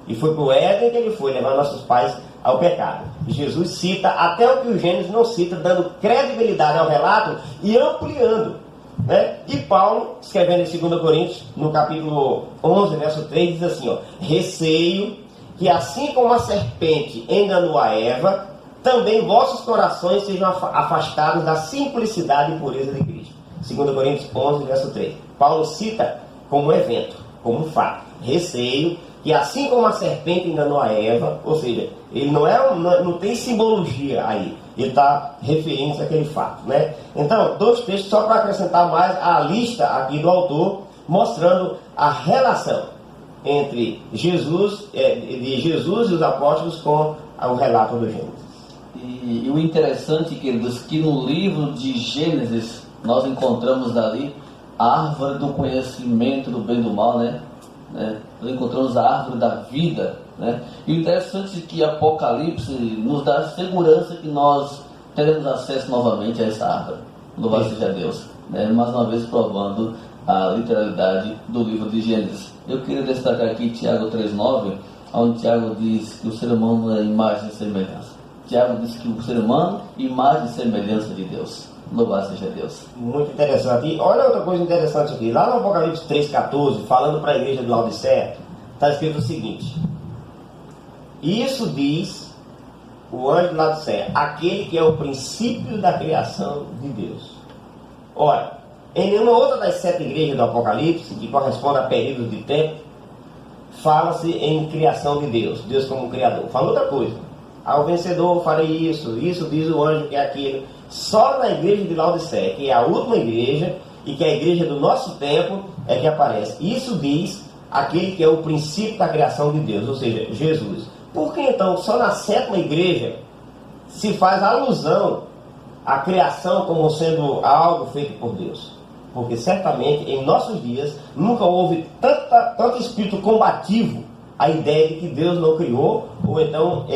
S3: E foi para o Éden que ele foi, levar nossos pais ao pecado. Jesus cita até o que o Gênesis não cita, dando credibilidade ao relato e ampliando, né? E Paulo, escrevendo em 2 Coríntios, no capítulo 11, verso 3, diz assim, ó: receio que assim como a serpente enganou a Eva, também vossos corações sejam afastados da simplicidade e pureza de Cristo. 2 Coríntios 11, verso 3. Paulo cita como evento, como um fato. Receio que assim como a serpente enganou a Eva, ou seja, ele não tem simbologia aí, ele está referindo-se àquele fato, né? Então, dois textos só para acrescentar mais à lista aqui do autor, mostrando a relação entre Jesus, de Jesus e os apóstolos com o relato do Gênesis.
S4: E o interessante, queridos, que no livro de Gênesis nós encontramos ali a árvore do conhecimento do bem e do mal, né? Nós encontramos a árvore da vida, né? E o interessante é que Apocalipse nos dá a segurança que nós teremos acesso novamente a essa árvore. Louvado seja Deus, né? Mais uma vez provando a literalidade do livro de Gênesis. Eu queria destacar aqui Tiago 3,9, onde Tiago diz que o ser humano é imagem e semelhança. Tiago diz que o ser humano é imagem e semelhança de Deus. Louvado seja Deus.
S3: Muito interessante. E olha outra coisa interessante aqui. Lá no Apocalipse 3,14, falando para a igreja de Laodiceia, está escrito o seguinte: isso diz o anjo de Laodiceia, aquele que é o princípio da criação de Deus. Ora, em nenhuma outra das 7 igrejas do Apocalipse, que corresponde a períodos de tempo, fala-se em criação de Deus, Deus como criador. Fala outra coisa: ao vencedor farei isso diz o anjo que é aquilo. Só na igreja de Laodiceia, que é a última igreja e que é a igreja do nosso tempo, é que aparece. Isso diz aquele que é o princípio da criação de Deus, ou seja, Jesus. Por que então só na 7ª igreja se faz alusão à criação como sendo algo feito por Deus? Porque certamente em nossos dias nunca houve tanto espírito combativo a ideia de que Deus não criou, ou então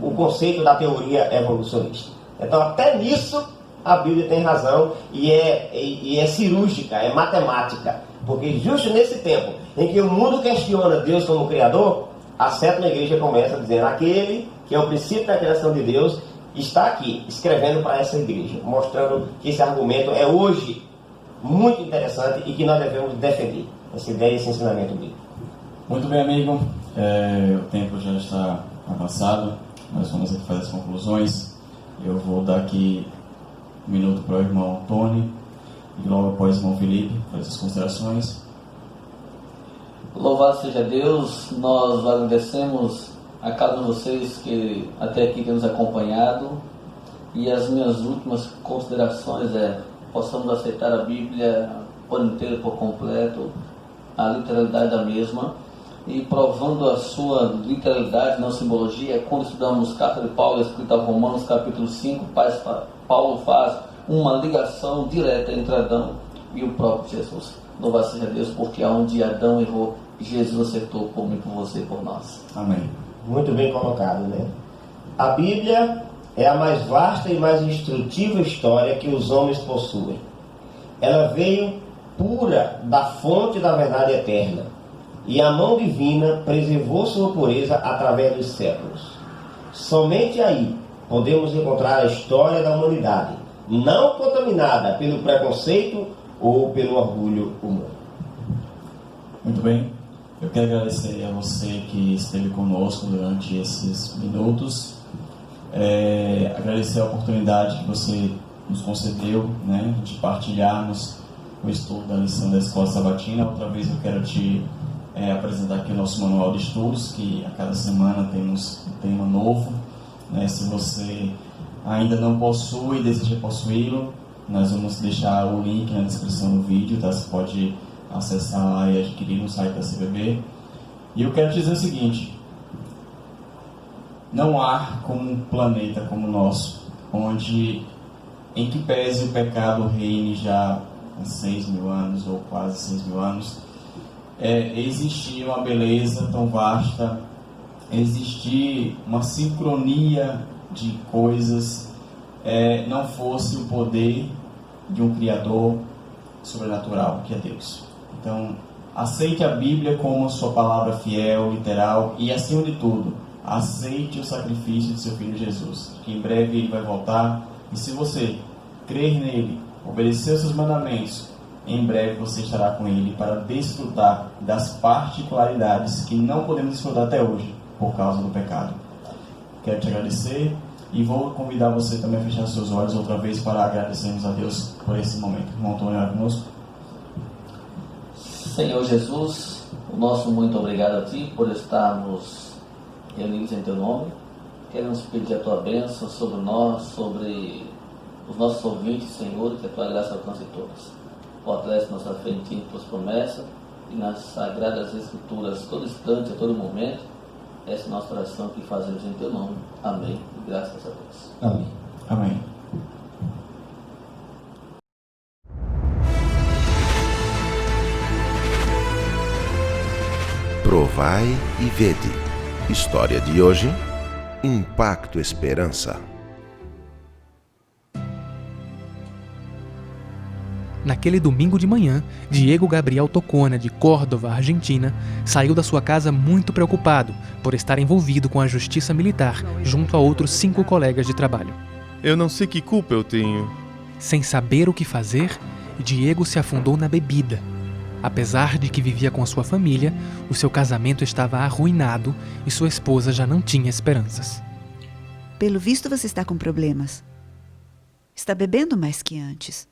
S3: o conceito da teoria evolucionista. Então até nisso a Bíblia tem razão e é cirúrgica, é matemática. Porque justo nesse tempo em que o mundo questiona Deus como Criador, a 7ª igreja começa dizendo: aquele que é o princípio da criação de Deus está aqui, escrevendo para essa igreja, mostrando que esse argumento é hoje muito interessante e que nós devemos defender essa ideia, esse ensinamento bíblico.
S2: Muito bem, amigo. O tempo já está avançado. Nós vamos aqui fazer as conclusões. Eu vou dar aqui um minuto para o irmão Tony e logo após o irmão Felipe fazer as considerações.
S4: Louvado seja Deus. Nós agradecemos a cada um de vocês que até aqui tem nos acompanhado. E as minhas últimas considerações possamos aceitar a Bíblia por inteiro, por completo, a literalidade da mesma, e provando a sua literalidade, não simbologia, quando estudamos carta de Paulo escrita aos Romanos capítulo 5, Paulo faz uma ligação direta entre Adão e o próprio Jesus. Louvado seja Deus, porque onde Adão errou, Jesus acertou por mim, por você e por nós.
S2: Amém.
S3: Muito bem colocado, né? A Bíblia é a mais vasta e mais instrutiva história que os homens possuem. ela veio pura da fonte da verdade eterna, e a mão divina preservou sua pureza através dos séculos. Somente aí podemos encontrar a história da humanidade, não contaminada pelo preconceito ou pelo orgulho humano.
S2: Muito bem, eu quero agradecer a você que esteve conosco durante esses minutos, agradecer a oportunidade que você nos concedeu, né, de partilharmos o estudo da lição da Escola Sabatina. Outra vez eu quero te apresentar aqui o nosso manual de estudos, que a cada semana temos um tema novo, né? Se você ainda não possui e deseja possuí-lo, nós vamos deixar o link na descrição do vídeo, tá? Você pode acessar lá e adquirir no site da CBB. E eu quero te dizer o seguinte: não há como um planeta como o nosso, onde, em que pese o pecado reine já há 6.000 anos ou quase 6.000 anos, existir uma beleza tão vasta, existir uma sincronia de coisas, não fosse o poder de um Criador sobrenatural, que é Deus. Então, aceite a Bíblia como a sua palavra fiel, literal, e, acima de tudo, aceite o sacrifício de seu Filho Jesus, que em breve ele vai voltar, e se você crer nele, obedecer os seus mandamentos, em breve você estará com ele para desfrutar das particularidades que não podemos desfrutar até hoje por causa do pecado. Quero te agradecer e vou convidar você também a fechar seus olhos outra vez para agradecermos a Deus por esse momento. Irmão Antônio, ora conosco.
S4: Senhor Jesus, o nosso muito obrigado a Ti por estarmos reunidos em Teu nome. Queremos pedir a Tua bênção sobre nós, sobre os nossos ouvintes, Senhor, que a Tua graça alcance todos. Fortalece nossa fé em Ti, em Tuas promessas e nas sagradas Escrituras, todo instante, a todo momento. Essa é a nossa oração que fazemos em Teu nome. Amém. E graças a Deus.
S2: Amém. Amém.
S5: Provai e vede. História de hoje: Impacto Esperança.
S6: Naquele domingo de manhã, Diego Gabriel Tocona, de Córdoba, Argentina, saiu da sua casa muito preocupado por estar envolvido com a justiça militar junto a outros 5 colegas de trabalho.
S7: Eu não sei que culpa eu tenho.
S6: Sem saber o que fazer, Diego se afundou na bebida. Apesar de que vivia com a sua família, o seu casamento estava arruinado e sua esposa já não tinha esperanças.
S8: Pelo visto, você está com problemas. Está bebendo mais que antes.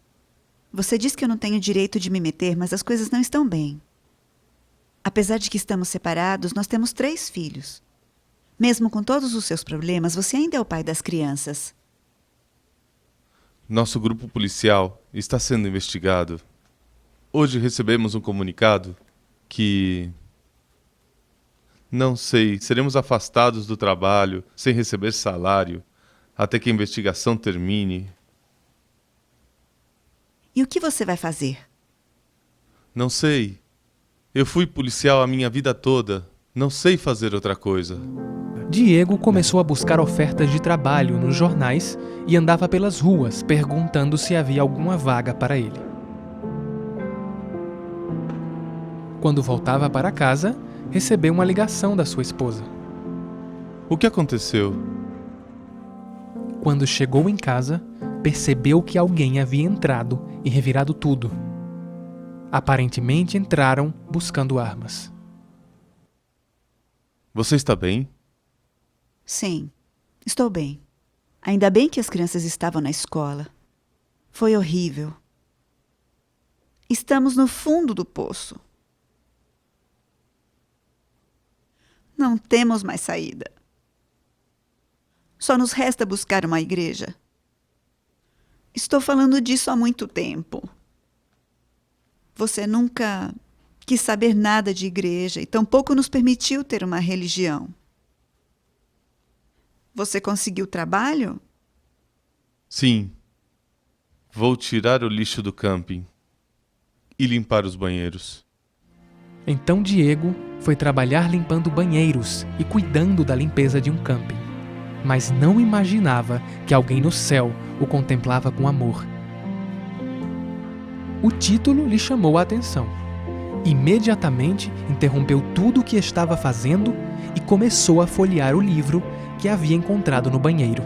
S8: Você diz que eu não tenho direito de me meter, mas as coisas não estão bem. Apesar de que estamos separados, nós temos 3 filhos. Mesmo com todos os seus problemas, você ainda é o pai das crianças.
S7: Nosso grupo policial está sendo investigado. Hoje recebemos um comunicado que... não sei, seremos afastados do trabalho, sem receber salário, até que a investigação termine.
S8: E o que você vai fazer?
S7: Não sei. Eu fui policial a minha vida toda. Não sei fazer outra coisa.
S6: Diego começou a buscar ofertas de trabalho nos jornais e andava pelas ruas perguntando se havia alguma vaga para ele. Quando voltava para casa, recebeu uma ligação da sua esposa.
S7: O que aconteceu?
S6: Quando chegou em casa, percebeu que alguém havia entrado e revirado tudo. Aparentemente entraram buscando armas.
S7: Você está bem?
S8: Sim, estou bem. Ainda bem que as crianças estavam na escola. Foi horrível. Estamos no fundo do poço. Não temos mais saída. Só nos resta buscar uma igreja. Estou falando disso há muito tempo. Você nunca quis saber nada de igreja e tampouco nos permitiu ter uma religião. Você conseguiu trabalho?
S7: Sim. Vou tirar o lixo do camping e limpar os banheiros.
S6: Então Diego foi trabalhar limpando banheiros e cuidando da limpeza de um camping. Mas não imaginava que alguém no céu o contemplava com amor. O título lhe chamou a atenção. Imediatamente interrompeu tudo o que estava fazendo e começou a folhear o livro que havia encontrado no banheiro.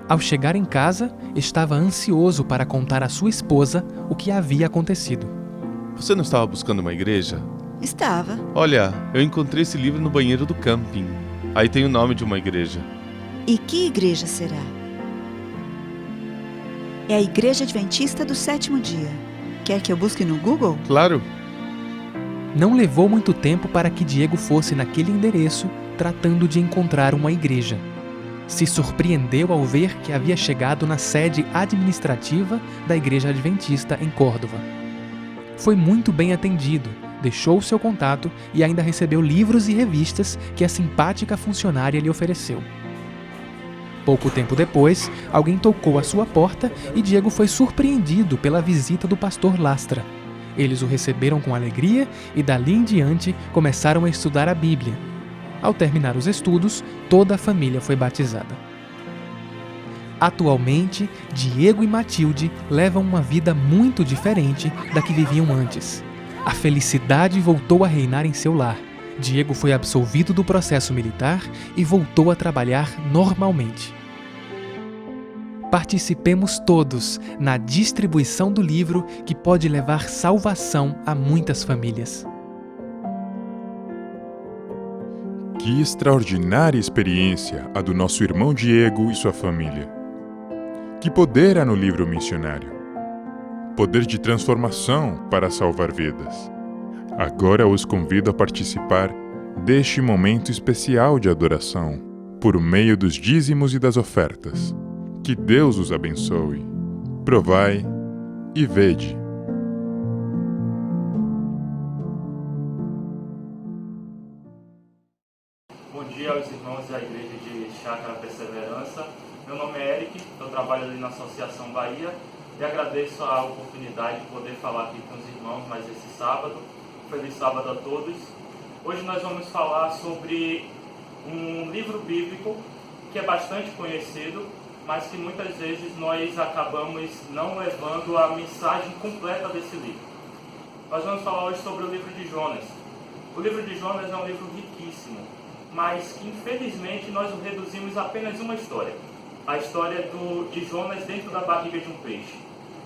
S6: Ao chegar em casa, estava ansioso para contar à sua esposa o que havia acontecido.
S7: Você não estava buscando uma igreja?
S8: Estava.
S7: Olha, eu encontrei esse livro no banheiro do camping. Aí tem o nome de uma igreja.
S8: E que igreja será? É a Igreja Adventista do Sétimo Dia. Quer que eu busque no Google?
S7: Claro.
S6: Não levou muito tempo para que Diego fosse naquele endereço tratando de encontrar uma igreja. Se surpreendeu ao ver que havia chegado na sede administrativa da Igreja Adventista em Córdoba. Foi muito bem atendido, deixou o seu contato e ainda recebeu livros e revistas que a simpática funcionária lhe ofereceu. Pouco tempo depois, alguém tocou à sua porta e Diego foi surpreendido pela visita do pastor Lastra. Eles o receberam com alegria e dali em diante começaram a estudar a Bíblia. Ao terminar os estudos, toda a família foi batizada. Atualmente, Diego e Matilde levam uma vida muito diferente da que viviam antes. A felicidade voltou a reinar em seu lar. Diego foi absolvido do processo militar e voltou a trabalhar normalmente. Participemos todos na distribuição do livro que pode levar salvação a muitas famílias.
S9: Que extraordinária experiência a do nosso irmão Diego e sua família. Que poder há no livro missionário. Poder de transformação para salvar vidas. Agora os convido a participar deste momento especial de adoração, por meio dos dízimos e das ofertas. Que Deus os abençoe. Provai e vede.
S10: Bom dia aos irmãos da Igreja de Chácara Perseverança. Meu nome é Eric, eu trabalho ali na Associação Bahia e agradeço a oportunidade de poder falar aqui com os irmãos mais esse sábado. Feliz sábado a todos. Hoje nós vamos falar sobre um livro bíblico que é bastante conhecido, mas que muitas vezes nós acabamos não levando a mensagem completa desse livro. Nós vamos falar hoje sobre o livro de Jonas. O livro de Jonas é um livro riquíssimo, mas que infelizmente nós o reduzimos a apenas uma história. A história de Jonas dentro da barriga de um peixe.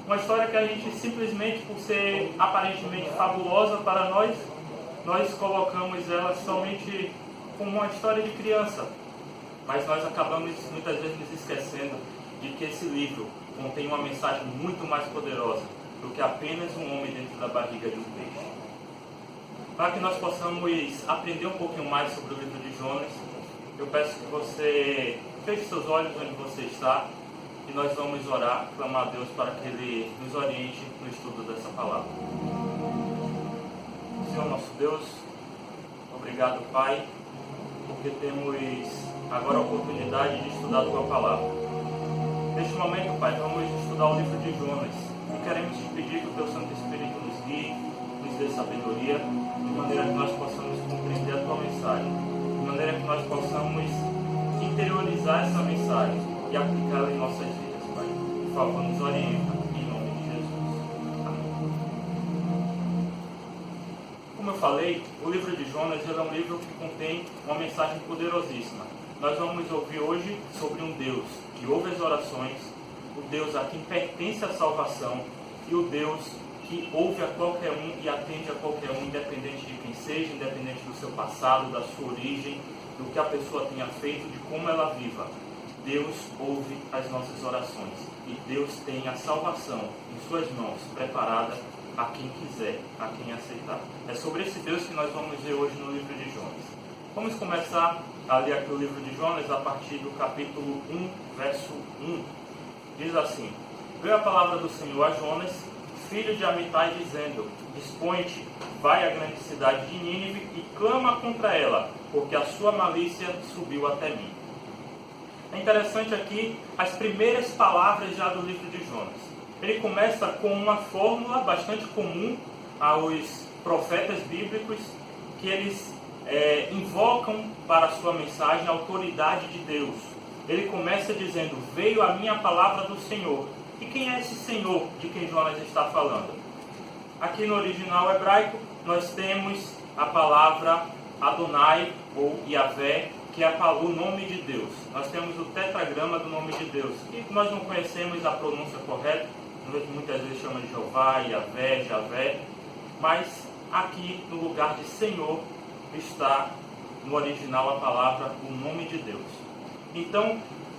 S10: Uma história que a gente simplesmente, por ser aparentemente fabulosa para nós colocamos ela somente como uma história de criança. Mas nós acabamos muitas vezes nos esquecendo de que esse livro contém uma mensagem muito mais poderosa do que apenas um homem dentro da barriga de um peixe. Para que nós possamos aprender um pouquinho mais sobre o livro de Jonas, eu peço que você feche seus olhos onde você está e nós vamos orar, clamar a Deus para que Ele nos oriente no estudo dessa palavra. Senhor nosso Deus, obrigado, Pai, porque temos agora a oportunidade de estudar a Tua palavra. Neste momento, Pai, vamos estudar o livro de Jonas e queremos te pedir que o Teu Santo Espírito nos guie, nos dê sabedoria, de maneira que nós possamos compreender a Tua mensagem, de maneira que nós possamos interiorizar essa mensagem e aplicá-la em nossas vidas, Pai. Por favor, nos orienta, em nome de Jesus. Amém. Como eu falei, o livro de Jonas é um livro que contém uma mensagem poderosíssima. Nós vamos ouvir hoje sobre um Deus que ouve as orações, o Deus a quem pertence a salvação e o Deus que ouve a qualquer um e atende a qualquer um, independente de quem seja, independente do seu passado, da sua origem, do que a pessoa tenha feito, de como ela viva. Deus ouve as nossas orações e Deus tem a salvação em suas mãos, preparada a quem quiser, a quem aceitar. É sobre esse Deus que nós vamos ver hoje no livro de Jonas. Vamos começar a ler aqui o livro de Jonas a partir do capítulo 1, verso 1. Diz assim: Veio a palavra do Senhor a Jonas, filho de Amitai, dizendo: Dispõe-te, vai à grande cidade de Nínive e clama contra ela, porque a sua malícia subiu até mim. É interessante aqui as primeiras palavras já do livro de Jonas. Ele começa com uma fórmula bastante comum aos profetas bíblicos, que eles invocam para a sua mensagem a autoridade de Deus. ele começa dizendo: veio a minha palavra do Senhor. E quem é esse Senhor de quem Jonas está falando? Aqui no original hebraico, nós temos a palavra Adonai, ou Yahvé, que é o nome de Deus. Nós temos o tetragrama do nome de Deus, que nós não conhecemos a pronúncia correta, muitas vezes chama de Jeová, Yahvé, Javé, mas aqui no lugar de Senhor está no original a palavra, o nome de Deus. Então,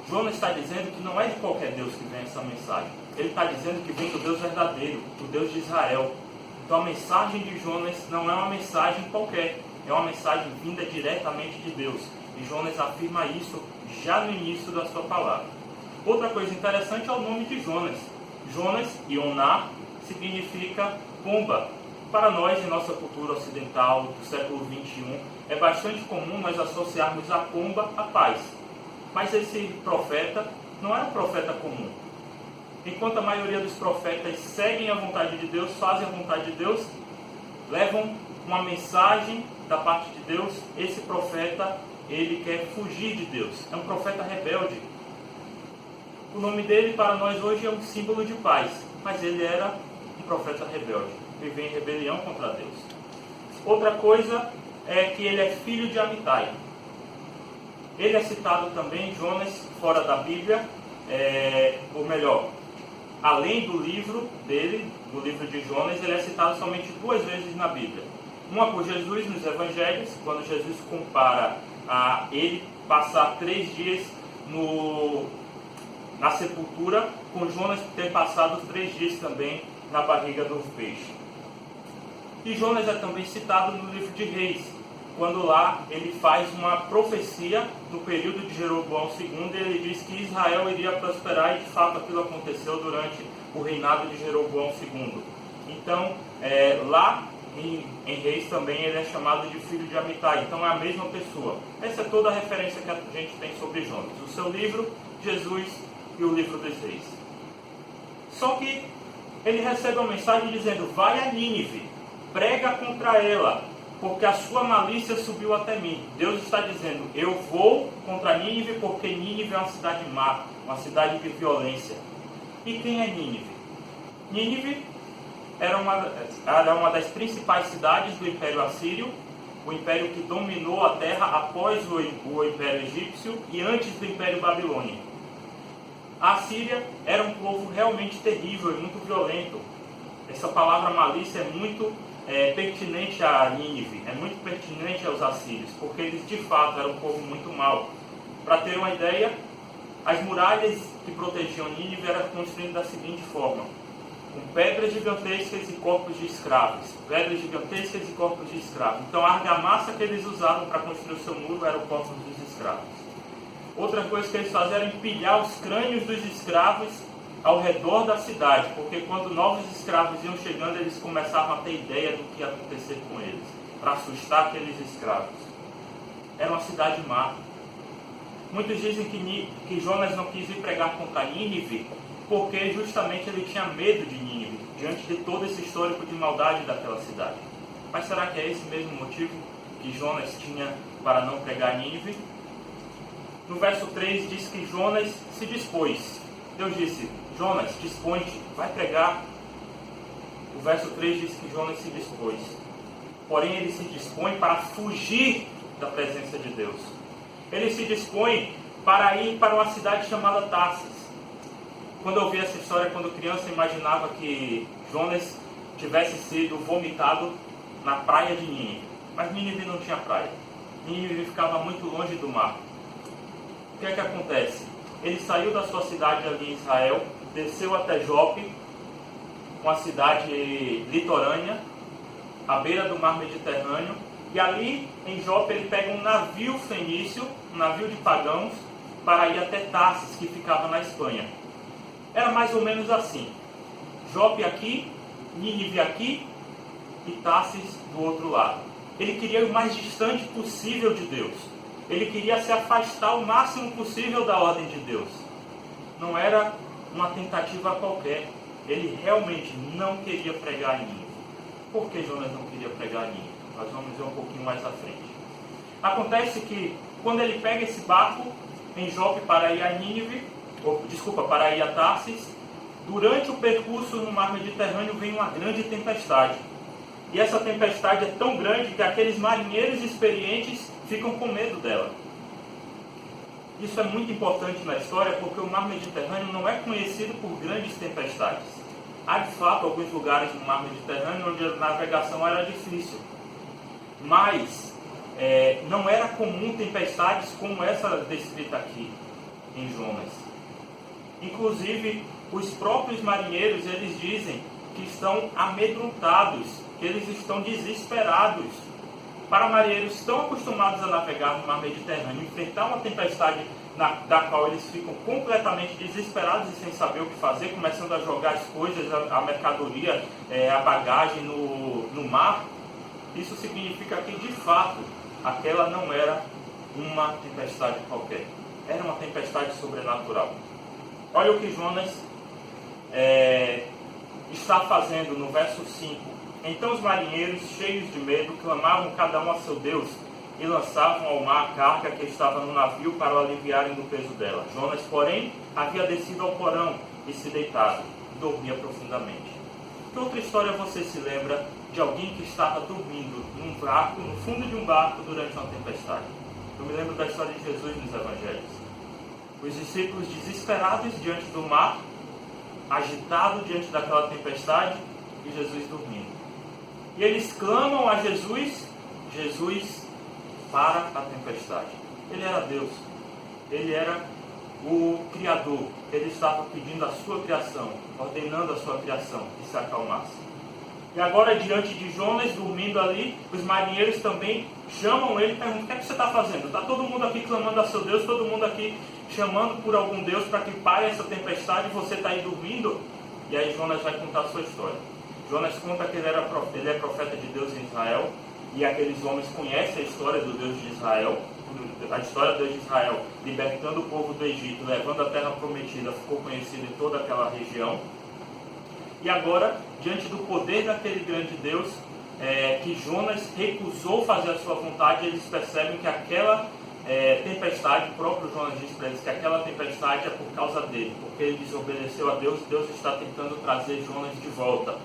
S10: Jonas está dizendo que não é de qualquer Deus que vem essa mensagem. Ele está dizendo que vem do Deus verdadeiro, do Deus de Israel. Então a mensagem de Jonas não é uma mensagem qualquer, é uma mensagem vinda diretamente de Deus. E Jonas afirma isso já no início da sua palavra. Outra coisa interessante é o nome de Jonas. Jonas, Ioná, significa pomba. Para nós, em nossa cultura ocidental do século XXI, é bastante comum nós associarmos a pomba à paz. Mas esse profeta não era um profeta comum. Enquanto a maioria dos profetas seguem a vontade de Deus, fazem a vontade de Deus, levam uma mensagem da parte de Deus, esse profeta, ele quer fugir de Deus. É um profeta rebelde. O nome dele para nós hoje é um símbolo de paz, mas ele era um profeta rebelde, vivia em rebelião contra Deus. Outra coisa é que ele é filho de Amitai. Ele é citado também, Jonas, fora da Bíblia, ou melhor, além do livro dele, do livro de Jonas, ele é citado somente 2 vezes na Bíblia. Uma por Jesus nos Evangelhos, quando Jesus compara a ele passar 3 dias na sepultura, com Jonas ter passado 3 dias também na barriga do peixe. E Jonas é também citado no livro de Reis, quando lá ele faz uma profecia no período de Jeroboão II, e ele diz que Israel iria prosperar, e de fato aquilo aconteceu durante o reinado de Jeroboão II. Então, lá em Reis também ele é chamado de filho de Amitai, então é a mesma pessoa. Essa é toda a referência que a gente tem sobre Jonas. O seu livro, Jesus, e o livro dos Reis. Só que ele recebe uma mensagem dizendo: vai a Nínive, prega contra ela, porque a sua malícia subiu até mim. Deus está dizendo: eu vou contra Nínive, porque Nínive é uma cidade má, uma cidade de violência. E quem é Nínive? Nínive era uma das principais cidades do Império Assírio, o império que dominou a terra após o Império Egípcio e antes do Império Babilônico. A Síria era um povo realmente terrível e muito violento. Essa palavra malícia é muito pertinente a Nínive, é muito pertinente aos assírios, porque eles de fato eram um povo muito mau. Para ter uma ideia, as muralhas que protegiam Nínive eram construídas da seguinte forma: com pedras gigantescas e corpos de escravos. Pedras gigantescas e corpos de escravos. Então a argamassa que eles usavam para construir o seu muro era o corpo dos escravos. Outra coisa que eles faziam era empilhar os crânios dos escravos ao redor da cidade, porque quando novos escravos iam chegando, eles começavam a ter ideia do que ia acontecer com eles, para assustar aqueles escravos. Era uma cidade má. Muitos dizem que Jonas não quis ir pregar contra Nínive, porque justamente ele tinha medo de Nínive, diante de todo esse histórico de maldade daquela cidade. Mas será que é esse mesmo motivo que Jonas tinha para não pregar Nínive? No verso 3 diz que Jonas se dispôs. Deus disse: Jonas, dispõe-te, vai pregar. O verso 3 diz que Jonas se dispôs. Porém, ele se dispõe para fugir da presença de Deus. Ele se dispõe para ir para uma cidade chamada Tarsis. Quando eu ouvi essa história, quando criança, eu imaginava que Jonas tivesse sido vomitado na praia de Nínive. Mas Nínive não tinha praia. Nínive ficava muito longe do mar. O que é que acontece? Ele saiu da sua cidade ali em Israel, desceu até Jope, uma cidade litorânea, à beira do mar Mediterrâneo, e ali em Jope ele pega um navio fenício, um navio de pagãos, para ir até Tarsis, que ficava na Espanha. Era mais ou menos assim: Jope aqui, Nínive aqui e Tarsis do outro lado. Ele queria ir o mais distante possível de Deus. Ele queria se afastar o máximo possível da ordem de Deus. Não era uma tentativa qualquer. Ele realmente não queria pregar em Nínive. Por que Jonas não queria pregar em Nínive? Nós vamos ver um pouquinho mais à frente. Acontece que, quando ele pega esse barco, em Jope para ir a Tarsis. Durante o percurso no mar Mediterrâneo vem uma grande tempestade. E essa tempestade é tão grande que aqueles marinheiros experientes ficam com medo dela. Isso é muito importante na história porque o mar Mediterrâneo não é conhecido por grandes tempestades. Há de fato alguns lugares no mar Mediterrâneo onde a navegação era difícil. Mas não era comum tempestades como essa descrita aqui em Jonas. Inclusive, os próprios marinheiros, eles dizem que estão amedrontados, que eles estão desesperados. Para marinheiros tão acostumados a navegar no mar Mediterrâneo, enfrentar uma tempestade da qual eles ficam completamente desesperados e sem saber o que fazer, começando a jogar as coisas, a mercadoria, a bagagem no mar, isso significa que, de fato, aquela não era uma tempestade qualquer. Era uma tempestade sobrenatural. Olha o que Jonas está fazendo no verso 5. Então os marinheiros, cheios de medo, clamavam cada um a seu Deus e lançavam ao mar a carga que estava no navio para o aliviarem do peso dela. Jonas, porém, havia descido ao porão e se deitado, e dormia profundamente. Que outra história você se lembra de alguém que estava dormindo num barco, no fundo de um barco durante uma tempestade? Eu me lembro da história de Jesus nos Evangelhos. Os discípulos desesperados diante do mar, agitados diante daquela tempestade, e Jesus dormindo. E eles clamam a Jesus, Jesus para a tempestade. Ele era Deus, ele era o Criador, ele estava pedindo a sua criação, ordenando a sua criação que se acalmasse. E agora, diante de Jonas, dormindo ali, os marinheiros também chamam ele e perguntam: o que é que você está fazendo? Está todo mundo aqui clamando a seu Deus, todo mundo aqui chamando por algum Deus para que pare essa tempestade, e você está aí dormindo? E aí Jonas vai contar a sua história. Jonas conta que ele é profeta de Deus em Israel, e aqueles homens conhecem a história do Deus de Israel, a história do Deus de Israel libertando o povo do Egito, levando a terra prometida, ficou conhecida em toda aquela região. E agora, diante do poder daquele grande Deus, que Jonas recusou fazer a sua vontade, eles percebem que aquela tempestade, o próprio Jonas diz para eles que aquela tempestade é por causa dele, porque ele desobedeceu a Deus, e Deus está tentando trazer Jonas de volta.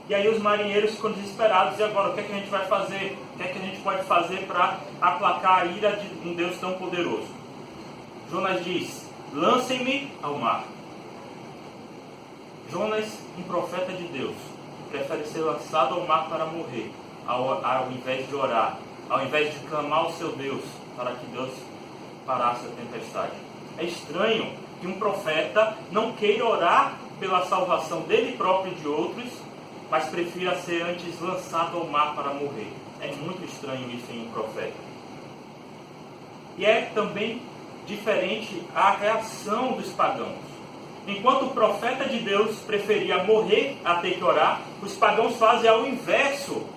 S10: E aí os marinheiros ficam desesperados: e agora, o que é que a gente vai fazer? O que é que a gente pode fazer para aplacar a ira de um Deus tão poderoso? Jonas diz: lancem-me ao mar. Jonas, um profeta de Deus, prefere ser lançado ao mar para morrer, ao invés de orar, ao invés de clamar ao seu Deus para que Deus parasse a tempestade. É estranho que um profeta não queira orar pela salvação dele próprio e de outros, mas prefira ser antes lançado ao mar para morrer. É muito estranho isso em um profeta. E é também diferente a reação dos pagãos. Enquanto o profeta de Deus preferia morrer a ter que orar, os pagãos fazem ao inverso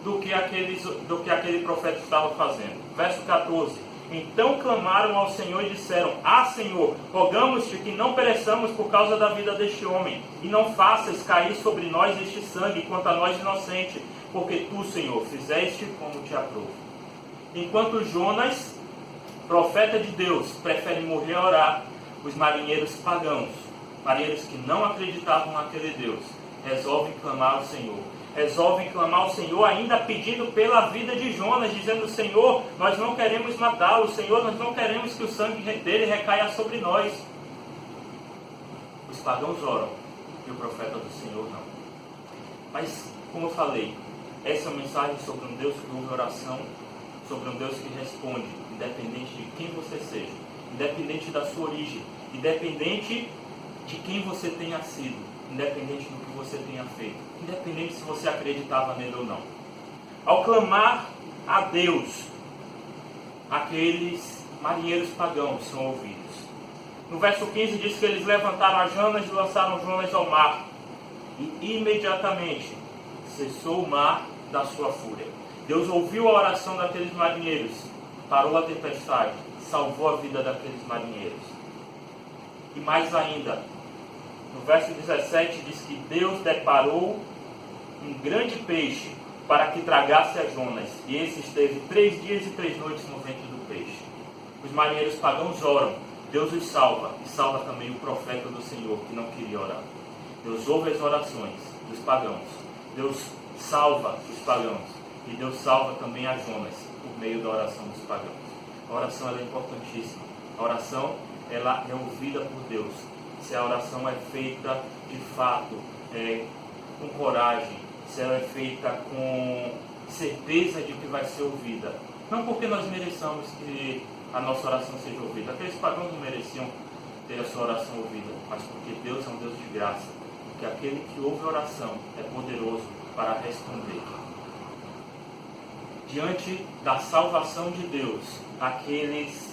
S10: do que aquele profeta estava fazendo. Verso 14. Então clamaram ao Senhor e disseram: ah, Senhor, rogamos-te que não pereçamos por causa da vida deste homem, e não faças cair sobre nós este sangue quanto a nós inocente, porque tu, Senhor, fizeste como te aprouve. Enquanto Jonas, profeta de Deus, prefere morrer a orar, os marinheiros pagãos, marinheiros que não acreditavam naquele Deus, resolvem clamar ao Senhor. Resolvem clamar ao Senhor, ainda pedindo pela vida de Jonas, dizendo: Senhor, nós não queremos matá-lo, Senhor, nós não queremos que o sangue dele recaia sobre nós. Os pagãos oram, e o profeta do Senhor não. Mas, como eu falei, essa é uma mensagem sobre um Deus que ouve oração, sobre um Deus que responde, independente de quem você seja, independente da sua origem, independente de quem você tenha sido, independente do que você tenha feito, independente se você acreditava nele ou não. Ao clamar a Deus, aqueles marinheiros pagãos são ouvidos. No verso 15 diz que eles levantaram a Jonas e lançaram Jonas ao mar, e imediatamente cessou o mar da sua fúria. Deus ouviu a oração daqueles marinheiros, parou a tempestade, salvou a vida daqueles marinheiros. E mais ainda, no verso 17 diz que Deus deparou um grande peixe para que tragasse a Jonas. E esse esteve 3 dias e 3 noites no ventre do peixe. Os marinheiros pagãos oram, Deus os salva, e salva também o profeta do Senhor, que não queria orar. Deus ouve as orações dos pagãos, Deus salva os pagãos, e Deus salva também a Jonas, por meio da oração dos pagãos. A oração ela é importantíssima. A oração ela é ouvida por Deus. Se a oração é feita de fato, com coragem, se ela é feita com certeza de que vai ser ouvida. Não porque nós mereçamos que a nossa oração seja ouvida. Aqueles pagãos não mereciam ter a sua oração ouvida, mas porque Deus é um Deus de graça. Porque aquele que ouve a oração é poderoso para responder. Diante da salvação de Deus, aqueles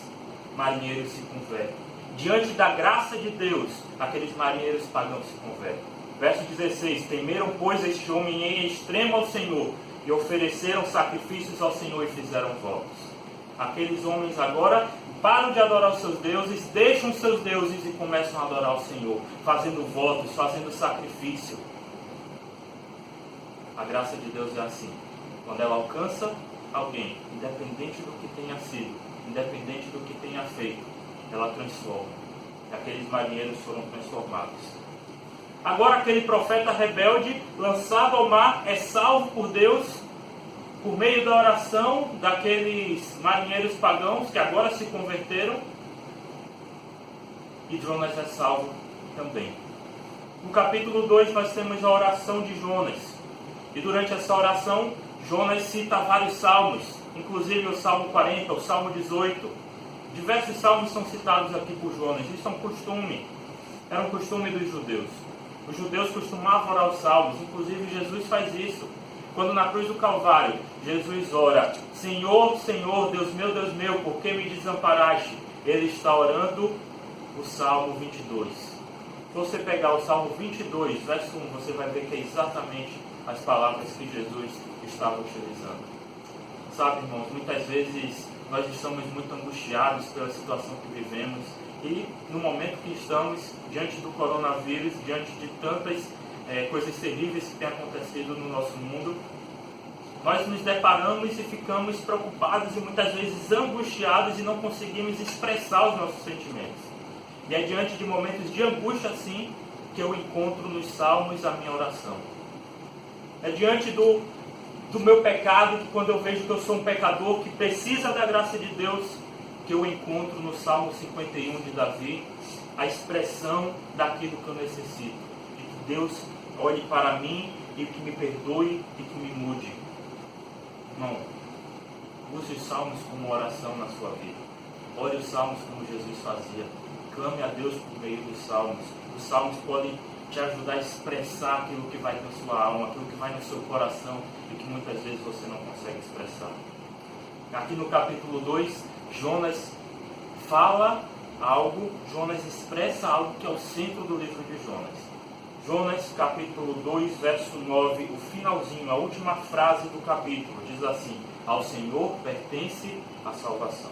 S10: marinheiros se convertem. Diante da graça de Deus, aqueles marinheiros pagãos se convertem. Verso 16: temeram, pois, este homem em extremo ao Senhor, e ofereceram sacrifícios ao Senhor e fizeram votos. Aqueles homens agora param de adorar os seus deuses, deixam os seus deuses e começam a adorar o Senhor, fazendo votos, fazendo sacrifício. A graça de Deus é assim. Quando ela alcança alguém, independente do que tenha sido, independente do que tenha feito, ela transforma. E aqueles marinheiros foram transformados. Agora aquele profeta rebelde, lançado ao mar, é salvo por Deus, por meio da oração daqueles marinheiros pagãos que agora se converteram. E Jonas é salvo também. No capítulo 2 nós temos a oração de Jonas. E durante essa oração, Jonas cita vários salmos, inclusive o Salmo 40, o Salmo 18. Diversos salmos são citados aqui por Jonas. Isso é um costume, era um costume dos judeus. Os judeus costumavam orar os salmos, inclusive Jesus faz isso. Quando na cruz do Calvário, Jesus ora: Senhor, Senhor, Deus meu, por que me desamparaste? Ele está orando o Salmo 22. Se você pegar o Salmo 22, verso 1, você vai ver que é exatamente as palavras que Jesus estava utilizando. Sabe, irmãos, muitas vezes nós estamos muito angustiados pela situação que vivemos e no momento que estamos diante do coronavírus, diante de tantas coisas terríveis que têm acontecido no nosso mundo, nós nos deparamos e ficamos preocupados e muitas vezes angustiados e não conseguimos expressar os nossos sentimentos. E é diante de momentos de angústia assim que eu encontro nos salmos a minha oração. É diante do meu pecado, que quando eu vejo que eu sou um pecador, que precisa da graça de Deus, que eu encontro no Salmo 51 de Davi, a expressão daquilo que eu necessito. De que Deus olhe para mim e que me perdoe e que me mude. Irmão, use os salmos como oração na sua vida. Ore os salmos como Jesus fazia. Clame a Deus por meio dos salmos. Os salmos podem te ajudar a expressar aquilo que vai na sua alma, aquilo que vai no seu coração e que muitas vezes você não consegue expressar. Aqui no capítulo 2, Jonas fala algo, Jonas expressa algo que é o centro do livro de Jonas. Jonas, capítulo 2, verso 9, o finalzinho, a última frase do capítulo, diz assim: ao Senhor pertence a salvação.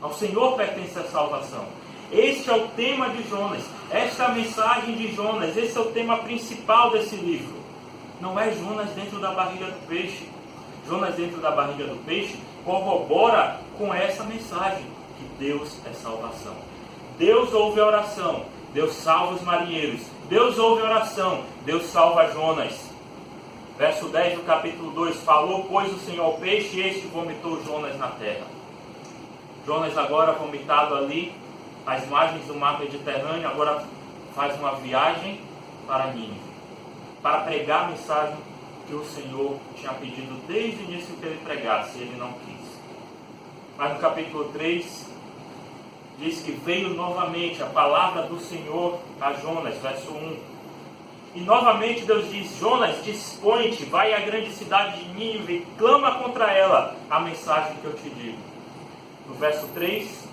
S10: Ao Senhor pertence a salvação. Este é o tema de Jonas, esta é a mensagem de Jonas, esse é o tema principal desse livro. Não é Jonas dentro da barriga do peixe. Jonas dentro da barriga do peixe corrobora com essa mensagem, que Deus é salvação. Deus ouve a oração, Deus salva os marinheiros. Deus ouve a oração, Deus salva Jonas. Verso 10 do capítulo 2, falou, pois, o Senhor ao peixe, e este vomitou Jonas na terra. Jonas agora vomitado ali, às margens do mar Mediterrâneo, agora faz uma viagem para Nínive, para pregar a mensagem que o Senhor tinha pedido desde o início que ele pregasse, ele não quis. Mas no capítulo 3, diz que veio novamente a palavra do Senhor a Jonas, verso 1. E novamente Deus diz, Jonas, dispõe-te, vai à grande cidade de Nínive e clama contra ela a mensagem que eu te digo. No verso 3,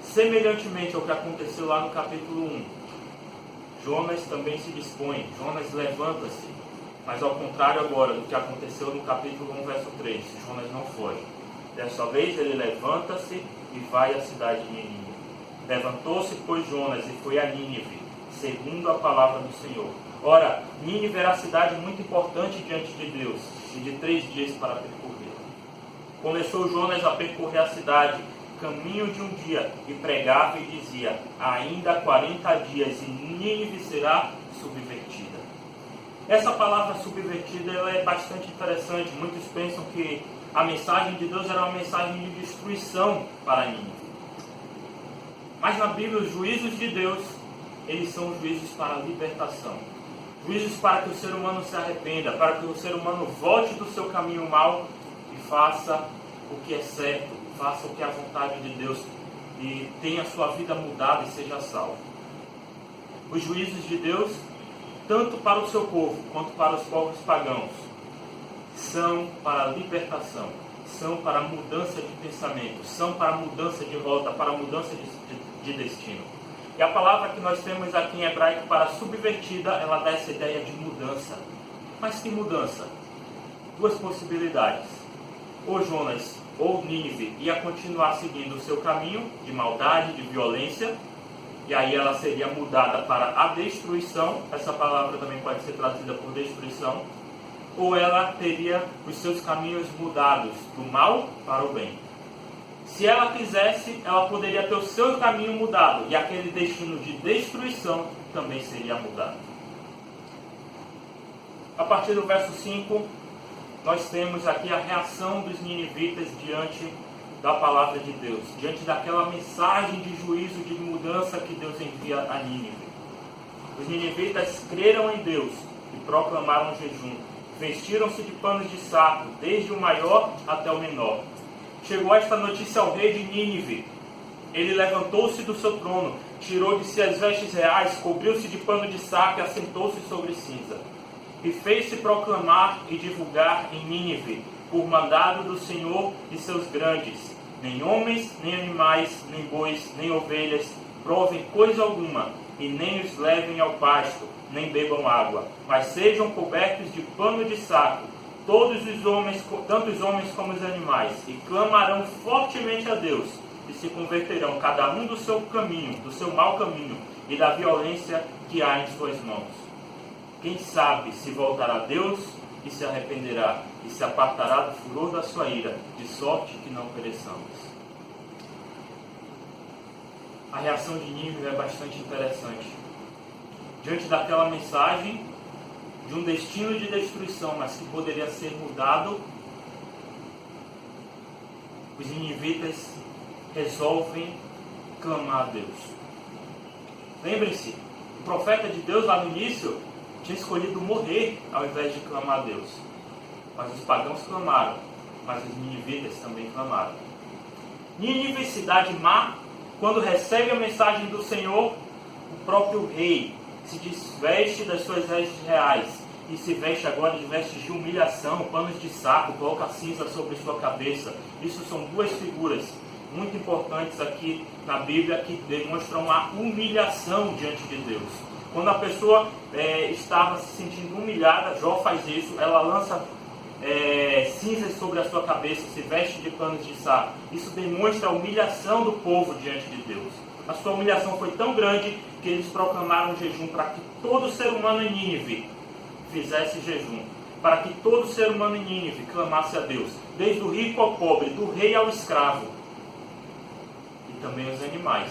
S10: semelhantemente ao que aconteceu lá no capítulo 1, Jonas também se dispõe, Jonas levanta-se, mas ao contrário agora do que aconteceu no capítulo 1, verso 3, Jonas não foge. Dessa vez ele levanta-se e vai à cidade de Nínive. Levantou-se, pois, Jonas e foi a Nínive, segundo a palavra do Senhor. Ora, Nínive era a cidade muito importante diante de Deus, e de 3 dias para percorrer. Começou Jonas a percorrer a cidade, caminho de um dia, e pregava e dizia: ainda 40 dias e Nínive será subvertida. Essa palavra subvertida ela é bastante interessante. Muitos pensam que a mensagem de Deus era uma mensagem de destruição para Nínive. Mas na Bíblia, os juízos de Deus, eles são juízos para a libertação. Juízos para que o ser humano se arrependa, para que o ser humano volte do seu caminho mau e faça o que é certo, faça o que é a vontade de Deus e tenha a sua vida mudada e seja salvo. Os juízos de Deus, tanto para o seu povo quanto para os povos pagãos, são para a libertação, são para a mudança de pensamento, são para a mudança de rota, para a mudança de destino. E a palavra que nós temos aqui em hebraico para subvertida, ela dá essa ideia de mudança. Mas que mudança? Duas possibilidades. Ou Jonas ou Nínive ia continuar seguindo o seu caminho de maldade, de violência, e aí ela seria mudada para a destruição. Essa palavra também pode ser traduzida por destruição. Ou ela teria os seus caminhos mudados do mal para o bem. Se ela quisesse, ela poderia ter o seu caminho mudado, e aquele destino de destruição também seria mudado. A partir do verso 5, nós temos aqui a reação dos ninivitas diante da palavra de Deus, diante daquela mensagem de juízo, de mudança que Deus envia a Nínive. Os ninivitas creram em Deus e proclamaram jejum. Vestiram-se de panos de saco, desde o maior até o menor. Chegou esta notícia ao rei de Nínive. Ele levantou-se do seu trono, tirou de si as vestes reais, cobriu-se de pano de saco e assentou-se sobre cinza. E fez-se proclamar e divulgar em Nínive, por mandado do Senhor e seus grandes: nem homens, nem animais, nem bois, nem ovelhas provem coisa alguma, e nem os levem ao pasto, nem bebam água, mas sejam cobertos de pano de saco, todos os homens, tanto os homens como os animais, e clamarão fortemente a Deus, e se converterão cada um do seu caminho, do seu mau caminho, e da violência que há em suas mãos. Quem sabe se voltará a Deus e se arrependerá, e se apartará do furor da sua ira, de sorte que não pereçamos. A reação de Nínive é bastante interessante. Diante daquela mensagem de um destino de destruição, mas que poderia ser mudado, os ninivitas resolvem clamar a Deus. Lembrem-se, o profeta de Deus lá no início tinha escolhido morrer ao invés de clamar a Deus. Mas os pagãos clamaram, mas os ninivitas também clamaram. Nínive, cidade má, quando recebe a mensagem do Senhor, o próprio rei se desveste das suas vestes reais e se veste agora de vestes de humilhação, panos de saco, coloca cinza sobre sua cabeça. Isso são duas figuras muito importantes aqui na Bíblia que demonstram a humilhação diante de Deus. Quando a pessoa estava se sentindo humilhada, Jó faz isso, ela lança cinzas sobre a sua cabeça, se veste de panos de saco. Isso demonstra a humilhação do povo diante de Deus. A sua humilhação foi tão grande que eles proclamaram jejum para que todo ser humano em Nínive fizesse jejum, para que todo ser humano em Nínive clamasse a Deus, desde o rico ao pobre, do rei ao escravo, e também os animais.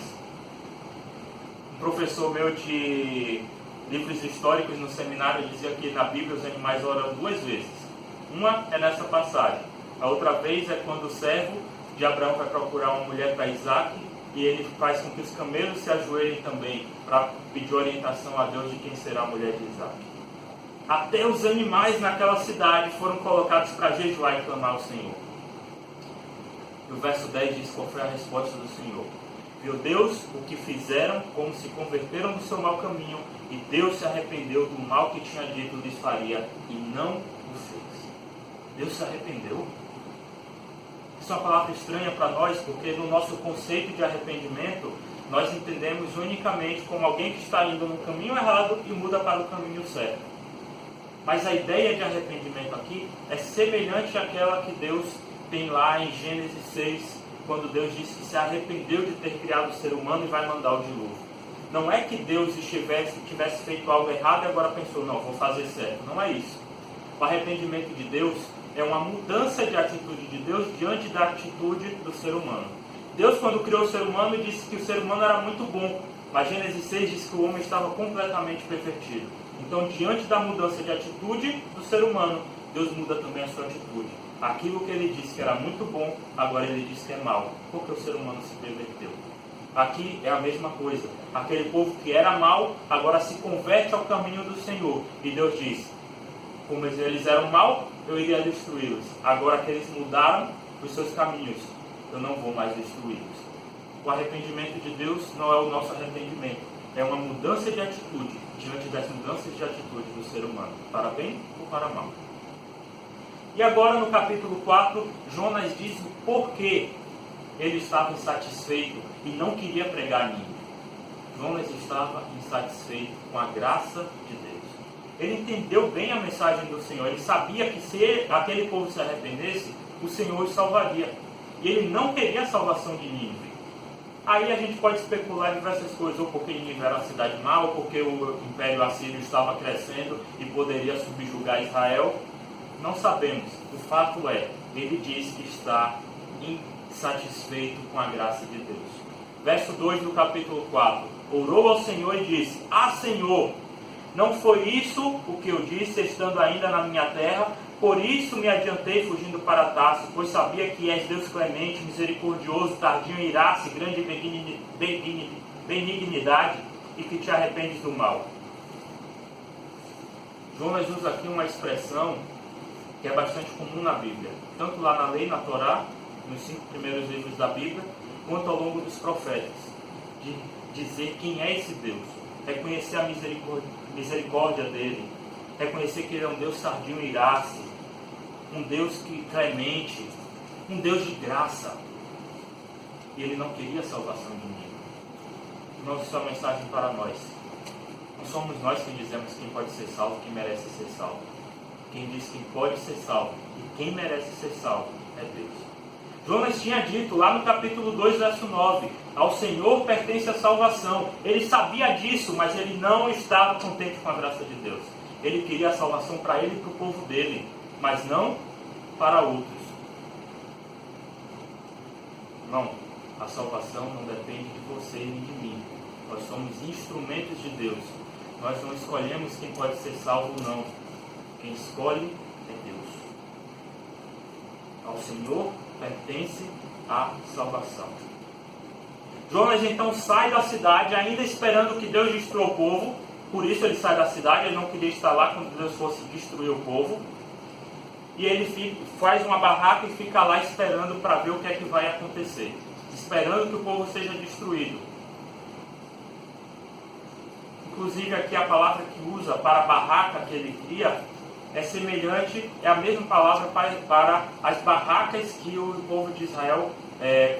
S10: Um professor meu de livros históricos no seminário dizia que na Bíblia os animais oram duas vezes. Uma é nessa passagem, a outra vez é quando o servo de Abraão vai procurar uma mulher para Isaac, e ele faz com que os camelos se ajoelhem também para pedir orientação a Deus de quem será a mulher de Isaac. Até os animais naquela cidade foram colocados para jejuar e clamar ao Senhor. E o verso 10 diz qual foi a resposta do Senhor. Viu Deus o que fizeram, como se converteram do seu mau caminho, e Deus se arrependeu do mal que tinha dito lhes faria, e não o fez. Deus se arrependeu? Isso é uma palavra estranha para nós, porque no nosso conceito de arrependimento, nós entendemos unicamente como alguém que está indo no caminho errado e muda para o caminho certo. Mas a ideia de arrependimento aqui é semelhante àquela que Deus tem lá em Gênesis 6, quando Deus disse que se arrependeu de ter criado o ser humano e vai mandar o dilúvio. Não é que Deus tivesse feito algo errado e agora pensou, não, vou fazer certo. Não é isso. O arrependimento de Deus é uma mudança de atitude de Deus diante da atitude do ser humano. Deus, quando criou o ser humano, disse que o ser humano era muito bom, mas Gênesis 6 diz que o homem estava completamente pervertido. Então, diante da mudança de atitude do ser humano, Deus muda também a sua atitude. Aquilo que ele disse que era muito bom, agora ele diz que é mal, porque o ser humano se perverteu. Aqui é a mesma coisa. Aquele povo que era mau, agora se converte ao caminho do Senhor. E Deus diz, como eles eram mau, eu iria destruí-los. Agora que eles mudaram os seus caminhos, eu não vou mais destruí-los. O arrependimento de Deus não é o nosso arrependimento. É uma mudança de atitude diante das mudanças de atitude do ser humano, para bem ou para mal. E agora no capítulo 4, Jonas diz o porquê ele estava insatisfeito e não queria pregar a Nínive. Jonas estava insatisfeito com a graça de Deus. Ele entendeu bem a mensagem do Senhor. Ele sabia que se aquele povo se arrependesse, o Senhor os salvaria. E ele não queria a salvação de Nínive. Aí a gente pode especular em diversas coisas, ou porque Nínive era uma cidade má, ou porque o Império Assírio estava crescendo e poderia subjugar Israel. Não sabemos. O fato é, ele diz que está insatisfeito com a graça de Deus. Verso 2 do capítulo 4. Orou ao Senhor e disse, Senhor, não foi isso o que eu disse, estando ainda na minha terra? Por isso me adiantei fugindo para Tarso, pois sabia que és Deus clemente, misericordioso, tardio em irar-se, grande benignidade, e que te arrependes do mal. Jonas usa aqui uma expressão que é bastante comum na Bíblia, tanto lá na lei, na Torá, nos 5 primeiros livros da Bíblia, quanto ao longo dos profetas, de dizer quem é esse Deus, reconhecer a misericórdia dele, reconhecer que ele é um Deus tardio em irar-se, um Deus clemente, um Deus de graça. E ele não queria a salvação de ninguém. Irmãos, isso é uma mensagem para nós. Não somos nós que dizemos quem pode ser salvo, quem merece ser salvo. Quem diz quem pode ser salvo e quem merece ser salvo é Deus. Jonas tinha dito lá no capítulo 2, verso 9, ao Senhor pertence a salvação. Ele sabia disso, mas ele não estava contente com a graça de Deus. Ele queria a salvação para ele e para o povo dele, mas não para outros. Não, a salvação não depende de você nem de mim. Nós somos instrumentos de Deus. Nós não escolhemos quem pode ser salvo ou não. Quem escolhe é Deus. Ao Senhor pertence a salvação. Jonas então sai da cidade, ainda esperando que Deus destrua o povo. Por isso ele sai da cidade, ele não queria estar lá quando Deus fosse destruir o povo. E ele faz uma barraca e fica lá esperando para ver o que é que vai acontecer. Esperando que o povo seja destruído. Inclusive aqui a palavra que usa para a barraca que ele cria é semelhante, é a mesma palavra para as barracas que o povo de Israel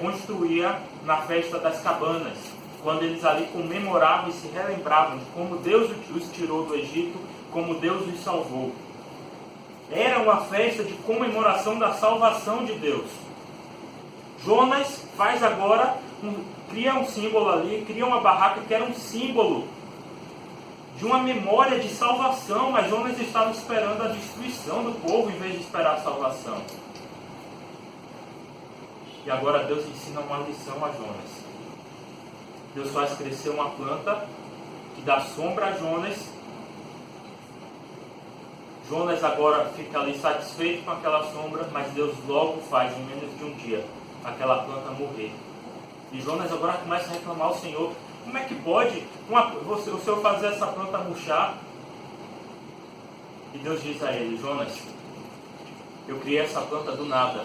S10: construía na festa das cabanas, quando eles ali comemoravam e se relembravam de como Deus os tirou do Egito, como Deus os salvou. Era uma festa de comemoração da salvação de Deus. Jonas faz agora, cria um símbolo ali, cria uma barraca que era um símbolo de uma memória de salvação, mas Jonas estava esperando a destruição do povo em vez de esperar a salvação. E agora Deus ensina uma lição a Jonas. Deus faz crescer uma planta que dá sombra a Jonas. Jonas agora fica ali satisfeito com aquela sombra, mas Deus logo faz, em menos de um dia, aquela planta morrer. E Jonas agora começa a reclamar ao Senhor. Como é que pode o Senhor fazer essa planta murchar? E Deus diz a ele, Jonas, eu criei essa planta do nada.